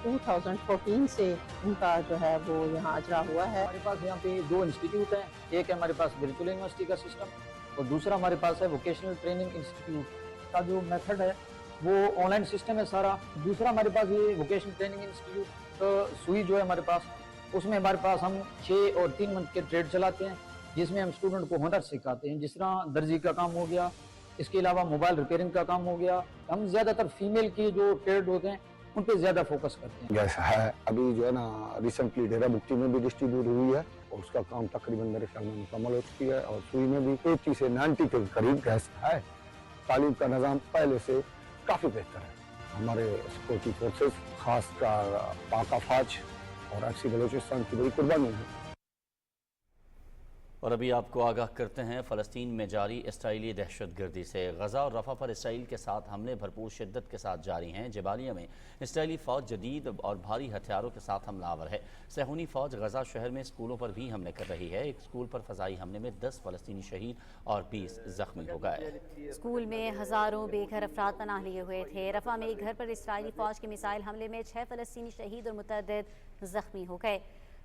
2014 से उनका जो है वो यहाँ अजरा हुआ है।
हमारे पास यहाँ पे 2 इंस्टीट्यूट हैं। एक है हमारे पास वर्चुअल यूनिवर्सिटी का सिस्टम और दूसरा हमारे पास है वोकेशनल ट्रेनिंग इंस्टीट्यूट का जो मेथड है वो ऑनलाइन सिस्टम है सारा। दूसरा हमारे पास ये वोकेशनल ट्रेनिंग इंस्टीट्यूट सुई जो है हमारे पास, उसमें हमारे पास हम 6 और 3 मंथ के ट्रेड चलाते हैं जिसमें हम स्टूडेंट को हुनर सिखाते हैं, जिस तरह दर्जी का काम हो गया, इसके अलावा मोबाइल रिपेयरिंग का काम हो गया। हम ज़्यादातर फीमेल की जो ट्रेड होते हैं उन पर ज़्यादा फोकस करते हैं।
गैस है अभी जो है ना रिसेंटली डेरा बुगटी में भी डिस्ट्रीब्यूट हुई है और उसका काम तकरीबन मेरे ख्याल में मुकम्मल हो चुकी है। और सुई में भी 80 से 90 के करीब गैस है। तालीम का निज़ाम पहले से काफ़ी बेहतर है। हमारे सिक्योरिटी फोर्सेस खासकर पाक फौज और FC बलूचिस्तान की बड़ी कुर्बानी है।
और अभी आपको आगाह करते हैं फ़लस्तीन में जारी इसराइली दहशतगर्दी से। गज़ा और रफ़ा पर इसराइल के साथ हमले भरपूर शिद्दत के साथ जारी हैं। जबालिया में इसराइली फ़ौज जदीद और भारी हथियारों के साथ हमलावर है। सहूनी फ़ौज गज़ा शहर में स्कूलों पर भी हमले कर रही है। एक स्कूल पर फ़ज़ाई हमले में 10 फ़लस्तीनी शहीद और 20 ज़ख्मी हो गए।
स्कूल में हज़ारों बेघर अफराद पनाह लिए हुए थे। रफ़ा में एक घर पर इसराइली फ़ौज के मिसाइल हमले में 6 फ़लस्तीनी शहीद और मुतअद्दिद ज़ख्मी हो गए।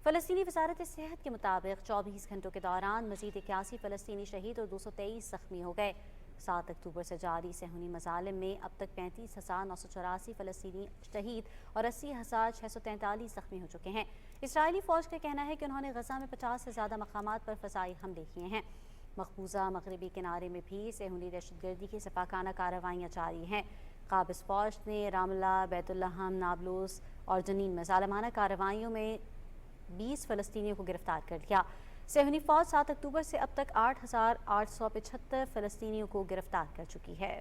फ़लस्तीनी वज़ारत सेहत के मुताबिक 24 घंटों के दौरान मज़ीद 81 फ़लस्तीनी शहीद और 223 ज़ख्मी हो गए। 7 अक्टूबर से जारी सहूनी मज़ालिम में अब तक 35,984 फ़लस्तीनी शहीद और 80,643 ज़ख्मी हो चुके हैं। इसराइली फ़ौज का कहना है कि उन्होंने गज़ा में 50 से ज़्यादा मकामात पर फ़ज़ाई हमले किए हैं। मकबूजा मगरबी किनारे में भी सहूनी दहशतगर्दी की सफाकाना कार्रवाइयाँ जारी हैं। काबिज़ फ़ौज ने रामल्ला, बैतुल्लहम, नाबलूस और जनीन में ज़ालिमाना कार्रवाइयों में 20 फ़लस्तीनियों को गिरफ्तार कर लिया। सहूनी फ़ौज 7 अक्टूबर से अब तक 8,875 फ़लस्तीनियों को गिरफ्तार कर चुकी है।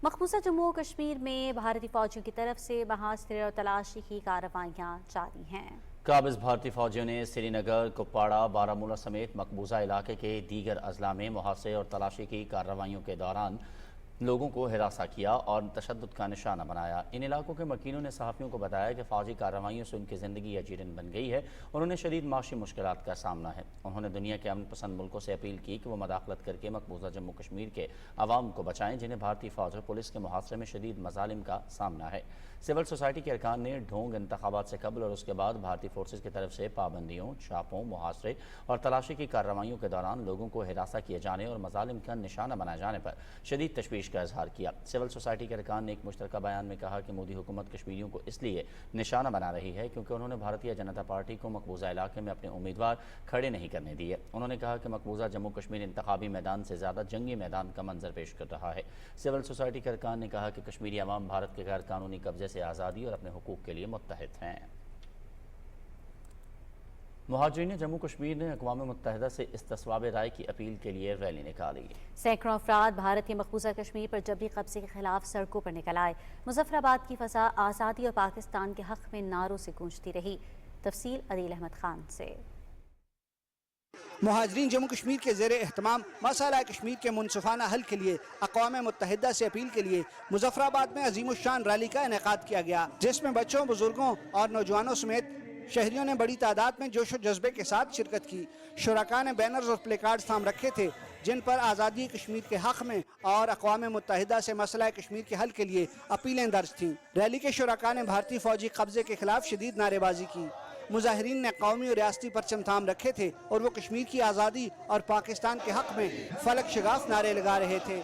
मकबूजा जम्मू और कश्मीर में भारतीय फ़ौजियों की तरफ से महाज और तलाशी की कार्रवाइयाँ जारी हैं।
काबिज भारतीय फौजियों ने श्रीनगर, कुपवाड़ा, बारामूला समेत मकबूजा इलाके के दीगर अजला में मुहासरे और तलाशी की कार्रवाइयों के दौरान लोगों को हिरासा किया और तशद्दुद का निशाना बनाया। इन इलाकों के मकीनों ने सहाफ़ियों को बताया कि फ़ौजी कार्रवाइयों से उनकी ज़िंदगी यजीरन बन गई है और उन्हें शदीद माशी मुश्किलात का सामना है। उन्होंने दुनिया के अमन पसंद मुल्कों से अपील की कि वो मदाखलत करके मकबूजा जम्मू कश्मीर के अवाम को बचाएँ, जिन्हें भारतीय फ़ौज और पुलिस के मुहासरे में शदीद मजालिम का सामना है। सिविल सोसाइटी के अरकान ने ढोंग इंतखाबात से कबल और उसके बाद भारतीय फोर्सेज की तरफ से पाबंदियों, छापों, मुहासरे और तलाशी की कार्रवाइयों के दौरान लोगों को हिरासा किए जाने और मजालिम का निशाना बनाए जाने पर शदीद तशवीश का इजहार किया। सिविल सोसाइटी के अरकान ने एक मुश्तरका बयान में कहा कि मोदी हुकूमत कश्मीरियों को इसलिए निशाना बना रही है क्योंकि उन्होंने भारतीय जनता पार्टी को मकबूजा इलाके में अपने उम्मीदवार खड़े नहीं करने दिए। उन्होंने कहा कि मकबूजा जम्मू कश्मीर इंतखाबी मैदान से ज़्यादा जंगी मैदान का मंजर पेश कर रहा है। सिविल सोसाइटी के अरकान ने कहा कि कश्मीरी अवाम भारत के गैर कानूनी कब्जे से आज़ादी और अपने हुकूक के लिए मुत्तहिद हैं। मुहाजिरीन जम्मू कश्मीर ने अक़वाम मुत्तहिदा से इस्तिस्वाब राय की अपील के लिए रैली निकाली।
सैकड़ों अफराद भारत के मकबूजा कश्मीर पर जबरी कब्जे के खिलाफ सड़कों पर निकल आए। मुजफ्फराबाद की फ़ज़ा आज़ादी और पाकिस्तान के हक़ में नारों से गूंजती रही। तफसील अदील अहमद खान से।
मुहाजिरीन जम्मू कश्मीर के ज़ेर एहतमाम मसला कश्मीर के मुनसिफाना हल के लिए अक़वाम मुत्तहिदा से अपील के लिए मुजफ्फराबाद में अज़ीमुश्शान रैली का इनेकाद किया गया, जिसमें बच्चों, बुजुर्गों और नौजवानों समेत शहरियों ने बड़ी तादाद में जोश व जज्बे के साथ शिरकत की। शुरका ने बैनर्स और प्ले कार्ड्स थाम रखे थे जिन पर आज़ादी कश्मीर के हक़ में और अक़वाम मुत्तहिदा से मसला कश्मीर के हल के लिए अपीलें दर्ज थीं। रैली के शुरका ने भारतीय फौजी कब्जे के खिलाफ शदीद नारेबाजी की। मुजाहिरीन ने कौमी और रियासती परचम थाम रखे थे और वो कश्मीर की आज़ादी और पाकिस्तान के हक़ में फलक शगाफ नारे लगा रहे थे।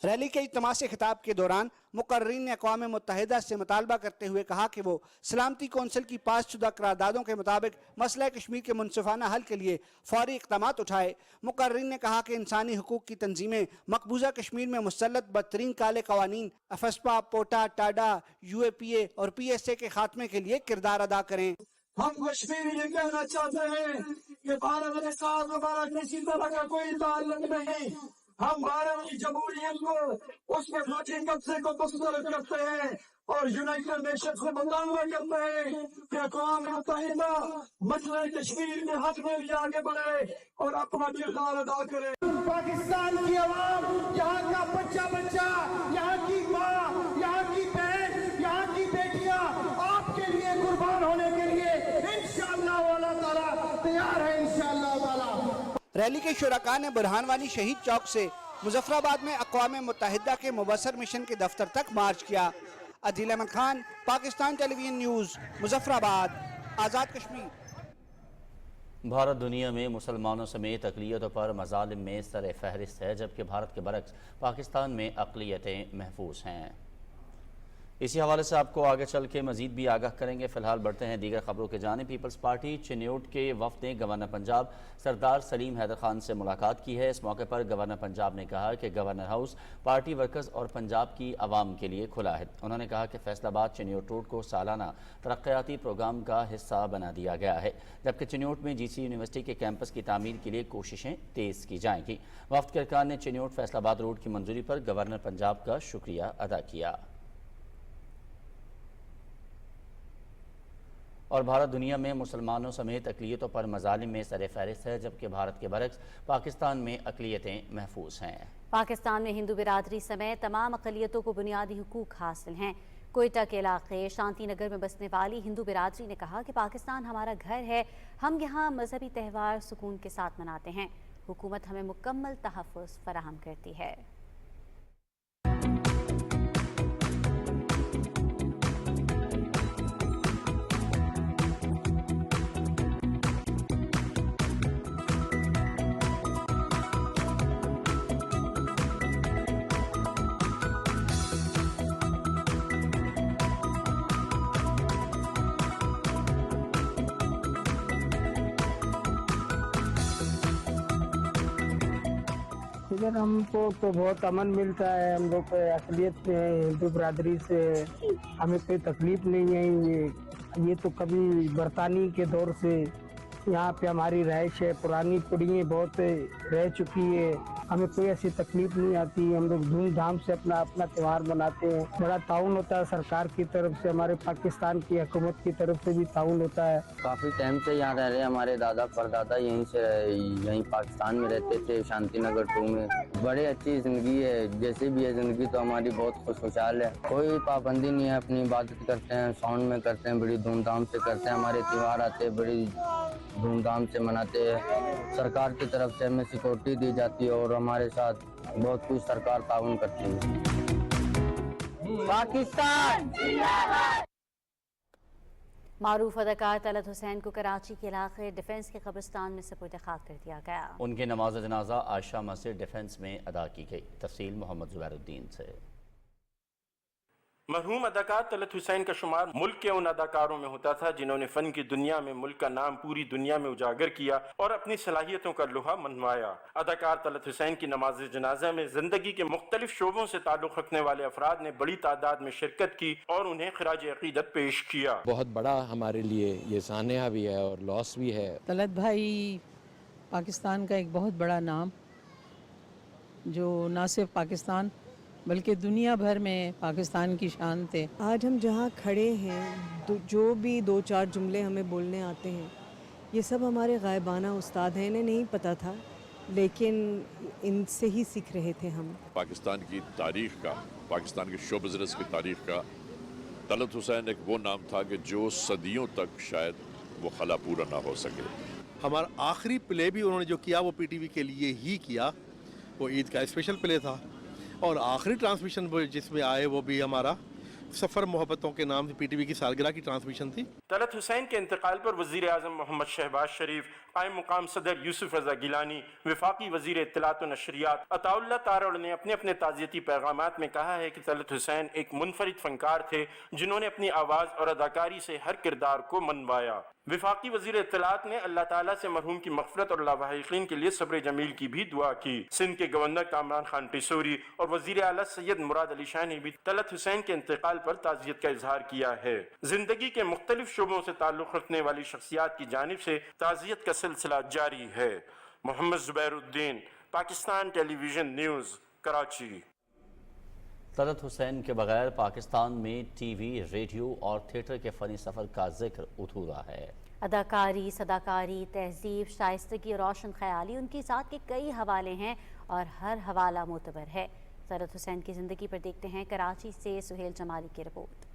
रैली के इज्तिमा से खिताब के दौरान मुकर्रिरीन ने अक़वाम मुत्तहिदा से मुतालबा करते हुए कहा कि वो सलामती कौंसिल की पास शुदा करारदादों के मुताबिक मसला कश्मीर के मुनसिफाना हल के लिए फौरी इक़दामात उठाए। मुकर्रिरीन ने कहा कि इंसानी हुकूक की तंजीमें मकबूजा कश्मीर में मुसल्लत बदतरीन काले कवानीन अफस्पा, पोटा, टाडा, UAPA और PSA के खात्मे के लिए किरदार अदा करें।
हम कश्मीर ये कहना चाहते हैं कि भारत के साथ हमारा किसी तरह का कोई ताल्लुक नहीं। हम भारत की जमहूरियत को, उसके फौजी कब्जे को पसंद करते हैं और यूनाइटेड नेशन से मुतालबा करते हैं कि अक़वाम मुत्तहिदा मसले कश्मीर के हक़ में भी आगे बढ़े और अपना किरदार अदा करे। पाकिस्तान की अवाम, यहाँ का बच्चा बच्चा, यहाँ की माँ, यहाँ की बहन, यहाँ की बेटियाँ आपके लिए कुर्बान होने के लिए इंशाअल्लाह वाला ताला तैयार है। इंशाअल्लाह ताला।
रैली के शुरका ने बुरहानवानी शहीद चौक से मुजफ्फराबाद में अक़वाम मुत्तहिदा के मुबस्सर मिशन के दफ्तर तक मार्च किया। Adeel Ahmad Khan, Pakistan television news, Muzaffarabad, Azad Kashmir.
भारत दुनिया में मुसलमानों समेत अक़लियतों पर मज़ालिम में सर फहरिस्त है, जबकि भारत के बरक्स पाकिस्तान में अक़लियतें महफूज हैं। इसी हवाले से आपको आगे चल के मज़ीद भी आगाह करेंगे। फ़िलहाल बढ़ते हैं दीगर खबरों के जानिब। पीपल्स पार्टी चिन्योट के वफ़द ने गवर्नर पंजाब सरदार सलीम हैदर खान से मुलाकात की है। इस मौके पर गवर्नर पंजाब ने कहा कि गवर्नर हाउस पार्टी वर्कर्स और पंजाब की आवाम के लिए खुला है। उन्होंने कहा कि फैसलाबाद चिन्योट रोड को सालाना तरक्याती प्रोग्राम का हिस्सा बना दिया गया है, जबकि चिन्योट में GC यूनिवर्सिटी के कैंपस की तामीर के लिए कोशिशें तेज़ की जाएंगी। वफ़द के अरकान ने चिन्योट फैसलाबाद रोड की मंजूरी पर गवर्नर पंजाब का शुक्रिया अदा किया। और भारत दुनिया में मुसलमानों समेत अक़लियतों पर मज़ालिम में सर फहरिस्त है, जबकि भारत के बरक्स पाकिस्तान में अक़लियतें महफूज हैं।
पाकिस्तान में हिंदू बिरादरी समेत तमाम अक़लियतों को बुनियादी हुकूक हासिल हैं। कोयटा के इलाके शांति नगर में बसने वाली हिंदू बिरादरी ने कहा कि पाकिस्तान हमारा घर है, हम यहाँ मजहबी त्यौहार सुकून के साथ मनाते हैं। हुकूमत हमें मुकम्मल तहफ़्फ़ुज़ फराहम करती है।
इधर हमको तो बहुत अमन मिलता है। हम लोग असलियत में हिंदू बरादरी से हमें कोई तकलीफ नहीं है। ये तो कभी बरतानी के दौर से यहाँ पे हमारी रहाइश है, पुरानी पीढ़ियाँ बहुत रह चुकी है, हमें कोई ऐसी तकलीफ नहीं आती, हम लोग धूमधाम से अपना अपना त्यौहार मनाते हैं। बड़ा ताउन होता है सरकार की तरफ से, हमारे पाकिस्तान की हुकूमत की तरफ से भी ताउन होता है।
काफ़ी टाइम से यहाँ रह रहे हैं, हमारे दादा परदादा यहीं पाकिस्तान में रहते थे, शांति नगर 2 में। बड़ी अच्छी ज़िंदगी है, जैसे भी है ज़िंदगी तो हमारी बहुत खुशहाल है, कोई पाबंदी नहीं है, अपनी इबादत करते हैं, साउंड में करते हैं, बड़ी धूमधाम से करते हैं, हमारे त्यौहार आते हैं बड़ी धूमधाम से मनाते हैं। सरकार की तरफ से हमें सिक्योरिटी दी जाती है और हमारे साथ बहुत कुछ सरकार ताउन करती है। पाकिस्तान
मारूफ अदाकार तलत हुसैन को कराची के इलाके डिफेंस के कब्रिस्तान में सुपुर्द खाक कर दिया गया।
उनकी नमाज जनाजा आयशा मस्जिद डिफेंस में अदा की गई। तफसील मोहम्मद जुबैरुद्दीन से।
मरहूम अदाकार तलत हुसैन का शुमार मुल्क के उन अदाकारों में होता था जिन्होंने फन की दुनिया में मुल्क का नाम पूरी दुनिया में उजागर किया और अपनी सलाहियतों का लोहा मनवाया। अदाकार तलत हुसैन की नमाज जनाजा में जिंदगी के मुख्तलिफ शोबों से ताल्लुक रखने वाले अफराद ने बड़ी तादाद में शिरकत की और उन्हें खराज अकीदत पेश किया।
बहुत बड़ा हमारे लिए ये सान्या भी है और लॉस भी है।
तलत भाई पाकिस्तान का एक बहुत बड़ा नाम, जो न सिर्फ पाकिस्तान बल्कि दुनिया भर में पाकिस्तान की शान थे।
आज हम जहाँ खड़े हैं, जो भी 2-4 जुमले हमें बोलने आते हैं, ये सब हमारे गायबाना उस्ताद हैं, इन्हें नहीं पता था, लेकिन इनसे ही सीख रहे थे हम।
पाकिस्तान की तारीख़ का, पाकिस्तान के शो बिज़नेस की तारीख़ का तलत हुसैन एक वो नाम था कि जो सदियों तक शायद वो खला पूरा ना हो सके।
हमारा आखिरी प्ले भी उन्होंने जो किया वो पीटीवी के लिए ही किया, वो ईद का स्पेशल प्ले था, और आखिरी ट्रांसमिशन जिसमें आए वो भी हमारा सफ़र मोहब्बतों के नाम से पीटीवी की सालगिरह की ट्रांसमिशन थी।
तलत हुसैन के इंतकाल पर वज़ीर आज़म मोहम्मद शहबाज शरीफ, कायम मुकाम सदर यूसुफ रज़ा गिलानी, वफाकी वज़ीर इत्तलात व नशरियात अताउल्लाह तारड़ ने अपने अपने ताज़ियती पैगामात में कहा है कि तलत हुसैन एक मुनफरिद फनकार थे जिन्होंने अपनी आवाज़ और अदाकारी से हर किरदार को मनवाया। वफाकी वज़ीर इत्तलात ने अल्लाह ताला से मरहूम की मग़फ़िरत और लावाहिक़ीन के लिए सब्र जमील की भी दुआ की। सिंध के गवर्नर कामरान खान टिसोरी और वज़ीर आला सैयद मुराद अली शाह ने भी तलत हुसैन के इंतकाल पर ताज़ियत का इजहार किया है। जिंदगी के मुख्तलिफ शोबों से ताल्लुक़ रखने वाली शख्सियात की जानिब से ताज़ियत का सिलसिला जारी है। Mohammad Zubairuddin, Pakistan television news, Karachi.
तलत हुसैन के बगैर पाकिस्तान में टीवी, रेडियो और थिएटर के फ़नी सफ़र का जिक्र अधूरा है।
अदाकारी, सदाकारी, तहजीब, शाइस्तगी और रोशन ख्याली उनकी ज़ात के कई हवाले हैं और हर हवाला मोतबर है। तलत हुसैन की ज़िंदगी पर देखते हैं कराची से सुहेल जमाली की रिपोर्ट।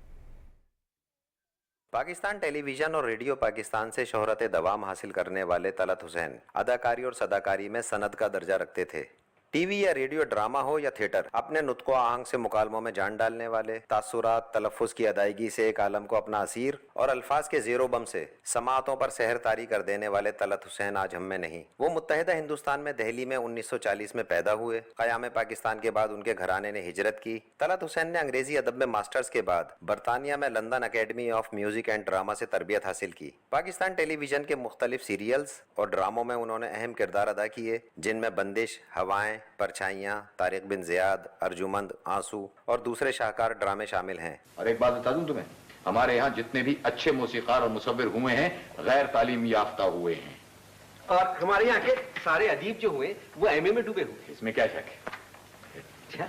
पाकिस्तान टेलीविज़न और रेडियो पाकिस्तान से शोहरत दवाम हासिल करने वाले तलत हुसैन अदाकारी और सदाकारी में सनद का दर्जा रखते थे। टीवी या रेडियो ड्रामा हो या थिएटर, अपने नुत्क़ो आहंग से मुकालमों में जान डालने वाले, तासुरात तलफ़्फ़ुज़ की अदायगी से एक आलम को अपना असीर और अल्फाज के ज़ेरो बम से समातों पर सहर तारी कर देने वाले तलत हुसैन आज हम में नहीं। वो मुत्तहिदा हिंदुस्तान में दिल्ली में 1940 में पैदा हुए। क़याम पाकिस्तान के बाद उनके घराने ने हिजरत की। तलत हुसैन ने अंग्रेज़ी अदब में मास्टर्स के बाद बरतानिया में London academy of music and drama से तरबियत हासिल की। पाकिस्तान टेलीविज़न के मुख्तलिफ सीरियल्स और ड्रामों में उन्होंने अहम किरदार अदा किए, जिनमें बंदिश, हवाएं, परछाइयाँ, तारिक बिन ज़ियाद, अर्जुमंद, आंसू और दूसरे शाहकार ड्रामे शामिल हैं।
और एक बात बता दूं तुम्हें, हमारे यहाँ जितने भी अच्छे मौसीकार और मुसव्विर हुए हैं गैर तालीम याफ्ता हुए हैं,
और हमारे यहाँ के सारे अदीब जो हुए वो एमए में डूबे हुए।
इसमें क्या शक है?
अच्छा,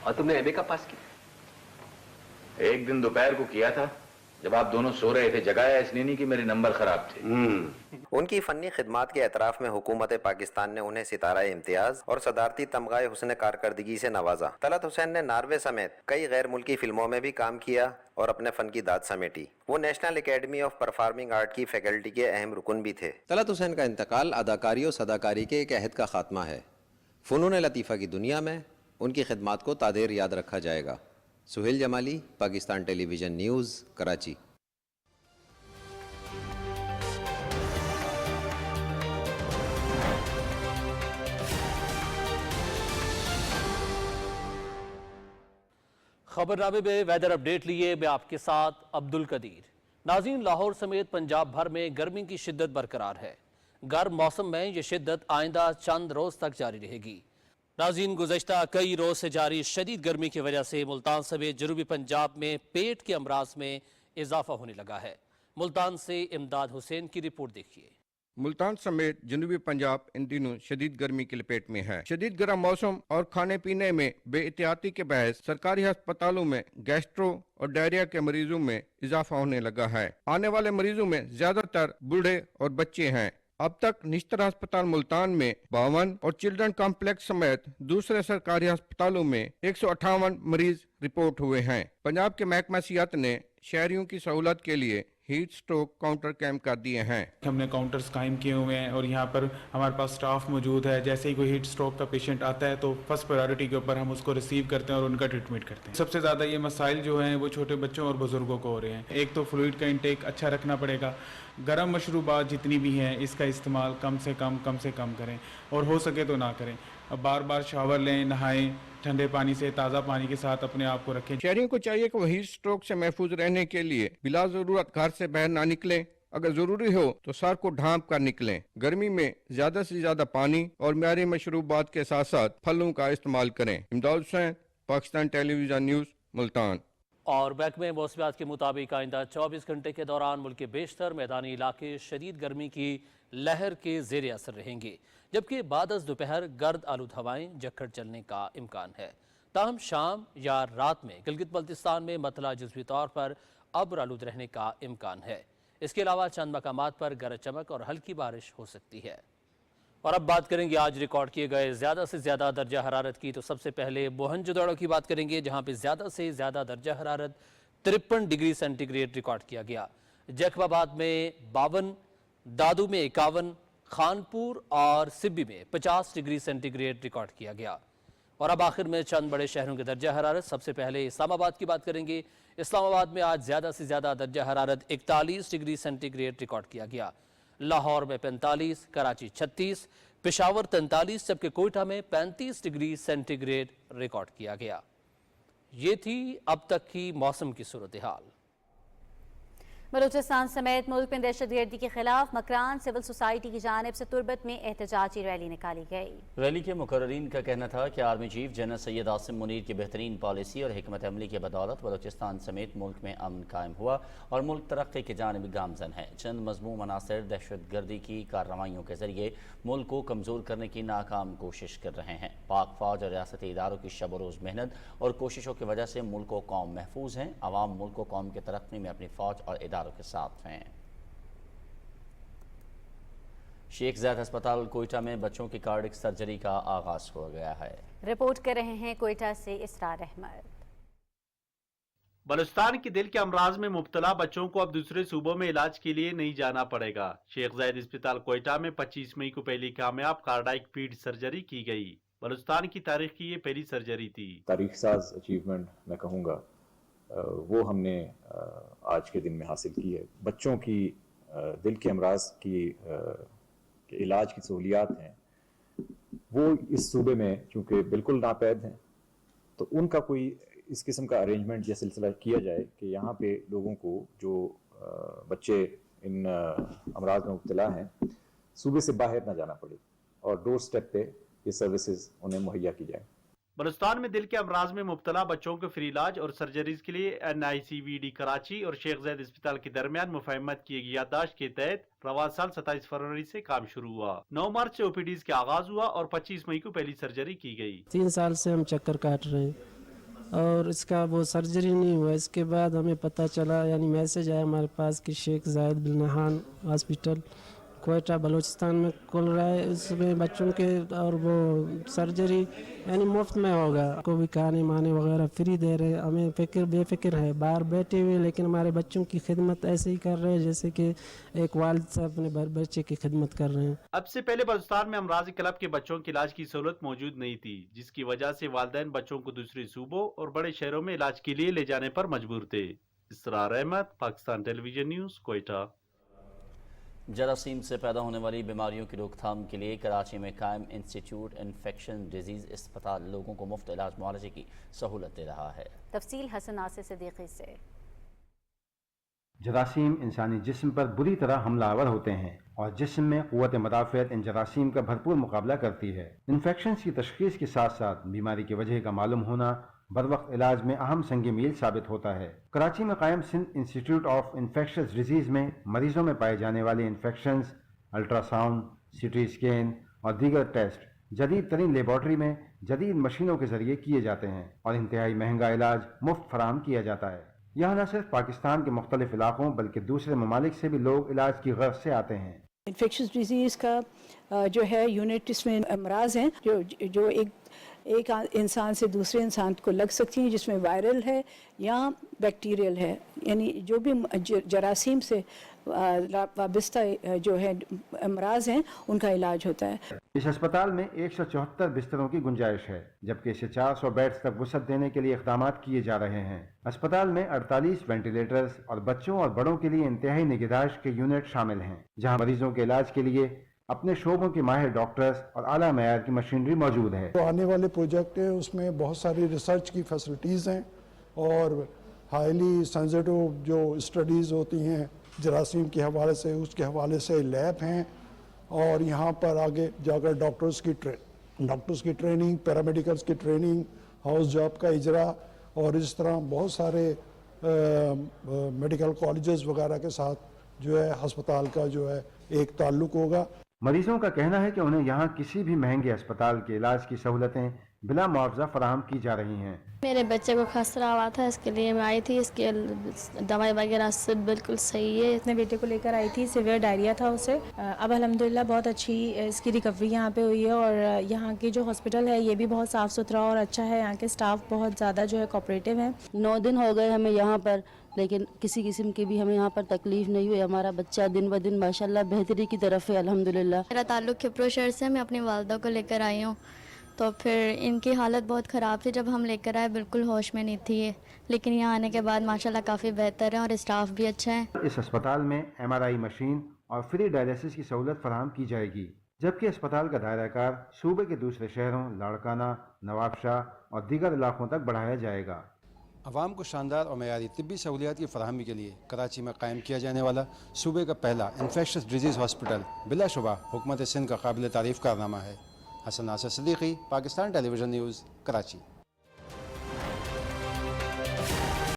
और तुमने एमए का पास किया?
एक दिन दोपहर को किया था, जब आप दोनों सो रहे थे। जगाया इसलिए नहीं कि मेरे नंबर खराब थे।
उनकी फनी खिदमात के एतराफ़ में हुकूमत पाकिस्तान ने उन्हें सितारा इम्तियाज और सदारती तमगाए हुस्न कारकर्दगी से नवाजा। तलत हुसैन ने नार्वे समेत कई गैर मुल्की फिल्मों में भी काम किया और अपने फन की दाद समेटी। वो national academy of performing art की फैकल्टी के अहम रुकन भी थे। तलत हुसैन का इंतकाल अदाकारी और सदाकारी के एक अहद का खात्मा है। फ़नून लतीफ़ा की दुनिया में उनकी खिदमात को तादेर याद रखा जाएगा। Suhail Jamali, Pakistan television news, Karachi.
खबरनामे में वेदर अपडेट लिए मैं आपके साथ अब्दुल कदीर। नाज़रीन, लाहौर समेत पंजाब भर में गर्मी की शिद्दत बरकरार है। गर्म मौसम में ये शिद्दत आइंदा चंद रोज़ तक जारी रहेगी। नाज़रीन, गुज़श्ता कई रोज़ से जारी शदीद गर्मी की वजह से मुल्तान समेत जनूबी पंजाब में पेट के अमराज में इजाफा होने लगा है। मुल्तान से इमदाद हुसैन की रिपोर्ट देखिए।
मुल्तान समेत जनूबी पंजाब इन दिनों शदीद गर्मी की लपेट में है। शदीद गर्म मौसम और खाने पीने में बेएहतियाती के बहस सरकारी अस्पतालों में गैस्ट्रो और डायरिया के मरीजों में इजाफा होने लगा है। आने वाले मरीजों में ज्यादातर बूढ़े और बच्चे हैं। अब तक निश्तर अस्पताल मुल्तान में 52 और चिल्ड्रन कॉम्प्लेक्स समेत दूसरे सरकारी अस्पतालों में 158 मरीज रिपोर्ट हुए हैं। पंजाब के महकमा सियाहत ने शहरियों की सहूलत के लिए हीट स्ट्रोक काउंटर कैंप कर दिए हैं।
हमने काउंटर्स कायम किए हुए हैं और यहाँ पर हमारे पास स्टाफ मौजूद है। जैसे ही कोई हीट स्ट्रोक का पेशेंट आता है तो फर्स्ट प्रायोरिटी के ऊपर हम उसको रिसीव करते हैं और उनका ट्रीटमेंट करते हैं। सबसे ज़्यादा ये मसाइल जो हैं वो छोटे बच्चों और बुजुर्गों को हो रहे हैं। एक तो फ्लूइड का इंटेक अच्छा रखना पड़ेगा, गर्म मशरूबात जितनी भी हैं इसका इस्तेमाल कम से कम करें और हो सके तो ना करें। अब बार बार शावर लें, नहाएं, ठंडे पानी से, ताज़ा पानी के साथ अपने आप को रखें।
शहरियों को चाहिए कि वो हीट स्ट्रोक से महफूज रहने के लिए बिला जरूरत घर से बाहर ना निकलें। अगर जरूरी हो तो सर को ढांप कर निकलें। गर्मी में ज्यादा से ज्यादा पानी और म्यारी मशरूबात के साथ साथ फलों का इस्तेमाल करें। इमदाद हुसैन, पाकिस्तान टेलीविजन न्यूज़, मुल्तान।
और महकमे मौसमियात के मुताबिक आइंदा 24 घंटे के दौरान मुल्क के बेशतर मैदानी इलाके शदीद गर्मी की लहर के ज़ेर असर रहेंगे, जबकि बादस दोपहर गर्द आलूद हवाएं झक्कड़ चलने का इम्कान है। ताहम शाम या रात में गिलगित बल्तिस्तान में मतला जुज़वी तौर पर अब्र आलूद रहने का इम्कान है। इसके अलावा चंद मकामात पर गरज चमक और हल्की बारिश हो सकती है। और अब बात करेंगे आज रिकॉर्ड किए गए ज़्यादा से ज़्यादा दर्जा हरारत की। तो सबसे पहले मोहनजोदड़ो की बात करेंगे, जहाँ पे ज़्यादा से ज़्यादा दर्जा हरारत 53 डिग्री सेंटीग्रेड रिकॉर्ड किया गया। जैकबाबाद में 52, दादू में 51, खानपुर और सिब्बी में 50 डिग्री सेंटीग्रेड रिकॉर्ड किया गया। और अब आखिर में चंद बड़े शहरों के दर्जा हरारत। सबसे पहले इस्लामाबाद की बात करेंगे। इस्लामाबाद में आज ज़्यादा से ज़्यादा दर्जा हरारत 41 डिग्री सेंटीग्रेड रिकॉर्ड किया गया। लाहौर में 45, कराची 36, पेशावर 43, जबकि कोयटा में 35 डिग्री सेंटीग्रेड रिकॉर्ड किया गया। ये थी अब तक की मौसम की सूरत हाल।
बलूचिस्तान समेत मुल्क में दहशतगर्दी के खिलाफ मकरान सिविल सोसाइटी की जानिब से तुर्बत में एहतजाजी रैली निकाली गई।
रैली के मुकर्रीन का कहना था कि army chief general Syed Asim Munir की बेहतरीन पॉलिसी और हिकमत अमली की बदौलत बलूचिस्तान समेत मुल्क में अमन कायम हुआ और मुल्क तरक्की की जानिब गामजन है। चंद मजमूम अनासर दहशतगर्दी की कार्रवाइयों के जरिए मुल्क को कमज़ोर करने की नाकाम कोशिश कर रहे हैं। पाक फौज और रियासती इदारों की शब रोज़ मेहनत और कोशिशों की वजह से मुल्क व कौम महफूज हैं। आवाम मुल्क व कौम की तरक्की में अपनी फौज और इदारों के साथ हैं। शेख ज़ैद अस्पताल कोयटा में बच्चों की कार्डिक सर्जरी का आगाज हो गया है।
रिपोर्ट कर रहे हैं कोयटा से इसरार अहमद।
बलूचिस्तान के दिल के अमराज में मुब्तला बच्चों को अब दूसरे सूबों में इलाज के लिए नहीं जाना पड़ेगा। शेख ज़ैद अस्पताल कोयटा में 25 मई को पहली कामयाब कार्डिक पीड सर्जरी की गई। बलूचिस्तान की तारीख की ये पहली सर्जरी थी।
तारीख साज अचीवमेंट मैं कहूँगा वो हमने आज के दिन में हासिल की है। बच्चों की दिल के अमराज की इलाज की सहूलियात हैं वो इस सूबे में चूँकि बिल्कुल नापैद हैं, तो उनका कोई इस किस्म का अरेंजमेंट या सिलसिला किया जाए कि यहाँ पे लोगों को जो बच्चे इन अमराज में मुब्तला हैं सूबे से बाहर ना जाना पड़े और डोर स्टेप पे ये सर्विसेज उन्हें मुहैया की जाए।
बलूचिस्तान में दिल के अमराज में मुब्तला बच्चों के फ्री इलाज और सर्जरीज के लिए NICVD कराची और शेख ज़ैद अस्पताल के दरमियान मुफाहमत की एक याददाश्त के तहत रवा साल 27 फरवरी से काम शुरू हुआ। 9 मार्च से OPDs का आगाज हुआ और 25 मई को पहली सर्जरी की गई।
3 साल से हम चक्कर काट रहे हैं और इसका वो सर्जरी नहीं हुआ। इसके बाद हमें पता चला, यानी मैसेज आया हमारे पास कि शेख ज़ायद बिन नहान हॉस्पिटल कोयटा बलूचिस्तान में खुल रहा है, इसमें बच्चों के और वो सर्जरी यानी मुफ्त में होगा। को भी खाने माने वगैरह फ्री दे रहे हैं। हमें बेफिक्र है, बाहर बैठे हुए लेकिन हमारे बच्चों की खिदमत ऐसे ही कर रहे हैं जैसे कि एक वालिद साहब अपने बच्चे की खिदमत कर रहे हैं।
अब से पहले बलूचिस्तान में अमराज क्लब के बच्चों के इलाज की सहूलत मौजूद नहीं थी, जिसकी वजह से वालिदैन बच्चों को दूसरे सूबों और बड़े शहरों में इलाज के लिए ले जाने पर मजबूर थे। इसरार अहमद, पाकिस्तान टेलीविजन न्यूज़, कोयटा।
जरासीम से पैदा होने वाली बीमारियों की रोकथाम के लिए कराची में कायम इंस्टीट्यूट इन्फेक्शन डिजीज़ अस्पताल लोगों को मुफ्त इलाज मुआलजे की सहूलत दे रहा है।
तफसील हसन नासिर सिद्दीकी से।
जरासीम इंसानी जिस्म पर बुरी तरह हमलावर होते हैं और जिस्म में क़ुव्वत मदाफ़ियत इन जरासीम का भरपूर मुकाबला करती है। इन्फेक्शन की तशख़ीस के साथ साथ बीमारी की वजह का मालूम होना बरवक्त इलाज में अहम संग मील साबित होता है। कराची में कायम Sindh institute of infectious diseases में मरीजों में पाए जाने वाले इन्फेक्शंस, अल्ट्रासाउंड, सीटी स्कैन और दीगर टेस्ट जदीद तरीन लेबॉर्ट्री में जदीद मशीनों के जरिए किए जाते हैं और इंतहाई महंगा इलाज मुफ्त फराहम किया जाता है। यहाँ न सिर्फ पाकिस्तान के मुख्तलिफ इलाकों बल्कि दूसरे ममालिक से भी लोग इलाज की गर्ज से आते हैं।
इन्फेक्शस डिजीज़ का जो है यूनिट, इसमें अमराज हैं जो एक इंसान से दूसरे इंसान को लग सकती हैं, जिसमें वायरल है या बैक्टीरियल है, यानी जो भी जरासीम से वाबस्ता जो है अमराज हैं उनका इलाज होता है।
इस अस्पताल में 174 बिस्तरों की गुंजाइश है, जबकि इसे 400 बेड्स तक वसअत देने के लिए इक़दाम किए जा रहे हैं। अस्पताल में 48 वेंटिलेटर्स और बच्चों और बड़ों के लिए इंतहाई निगहदाश्त के यूनिट शामिल हैं, जहां मरीजों के इलाज के लिए अपने शोबों के माहिर डॉक्टर्स और आला मयार की मशीनरी मौजूद है।
तो आने वाले प्रोजेक्ट है उसमें बहुत सारी रिसर्च की फैसिलिटीज़ हैं और हाईली सेंसिटिव जो स्टडीज़ होती हैं जरासीम के हवाले से, उसके हवाले से लैब हैं और यहाँ पर आगे जाकर डॉक्टर्स की ट्रेनिंग, पैरामेडिकल्स की ट्रेनिंग, हाउस जॉब का इजरा और इस तरह बहुत सारे मेडिकल कॉलेजेस वगैरह के साथ जो है अस्पताल का जो है एक ताल्लुक होगा।
मरीजों का कहना है कि उन्हें यहाँ किसी भी महंगे अस्पताल के इलाज की सहूलतें बिला मुआवजा फराहम की जा रही हैं। मेरे
बच्चे को खसरा हुआ था, इसके लिए मैं आई थी, इसके दवाई वगैरह सब बिल्कुल सही है।
अपने बेटे को लेकर आई थी, सीवियर डायरिया था उसे। अब अल्हम्दुलिल्लाह बहुत अच्छी इसकी रिकवरी यहाँ पे हुई है और यहाँ की जो हॉस्पिटल है ये भी बहुत साफ़ सुथरा और अच्छा है। यहाँ के स्टाफ बहुत ज़्यादा जो है कोऑपरेटिव हैं।
9 दिन हो गए हमें यहाँ पर, लेकिन किसी किस्म की भी हमें यहाँ पर तकलीफ नहीं हुई। हमारा बच्चा दिन ब दिन माशाल्लाह बेहतरी की तरफ है अल्हम्दुलिल्लाह।
मेरा ताल्लुक खिप्रो शहर से, मैं अपनी वालदा को लेकर आई हूँ, तो फिर इनकी हालत बहुत ख़राब थी जब हम लेकर आए, बिल्कुल होश में नहीं थी ये, लेकिन यहाँ आने के बाद माशाल्लाह काफ़ी बेहतर है और स्टाफ भी अच्छा है।
इस अस्पताल में MRI मशीन और फ्री डायलिसिस की सहूलत फराहम की जाएगी, जबकि अस्पताल का दायराकार सूबे के दूसरे शहरों लाड़काना, नवाबशाह और दीगर इलाकों तक बढ़ाया जाएगा।
अवाम को शानदार और मयारी तिब्बी सहूलियात की फराहमी के लिए कराची में कायम किया जाने वाला सूबे का पहला इन्फेक्शस डिजीज़ हॉस्पिटल बिलाशुबा हुकूमत सिंध का काबिल तारीफ़ कारनामा है। Hasan Nasir Siddiqui, Pakistan television news, Karachi.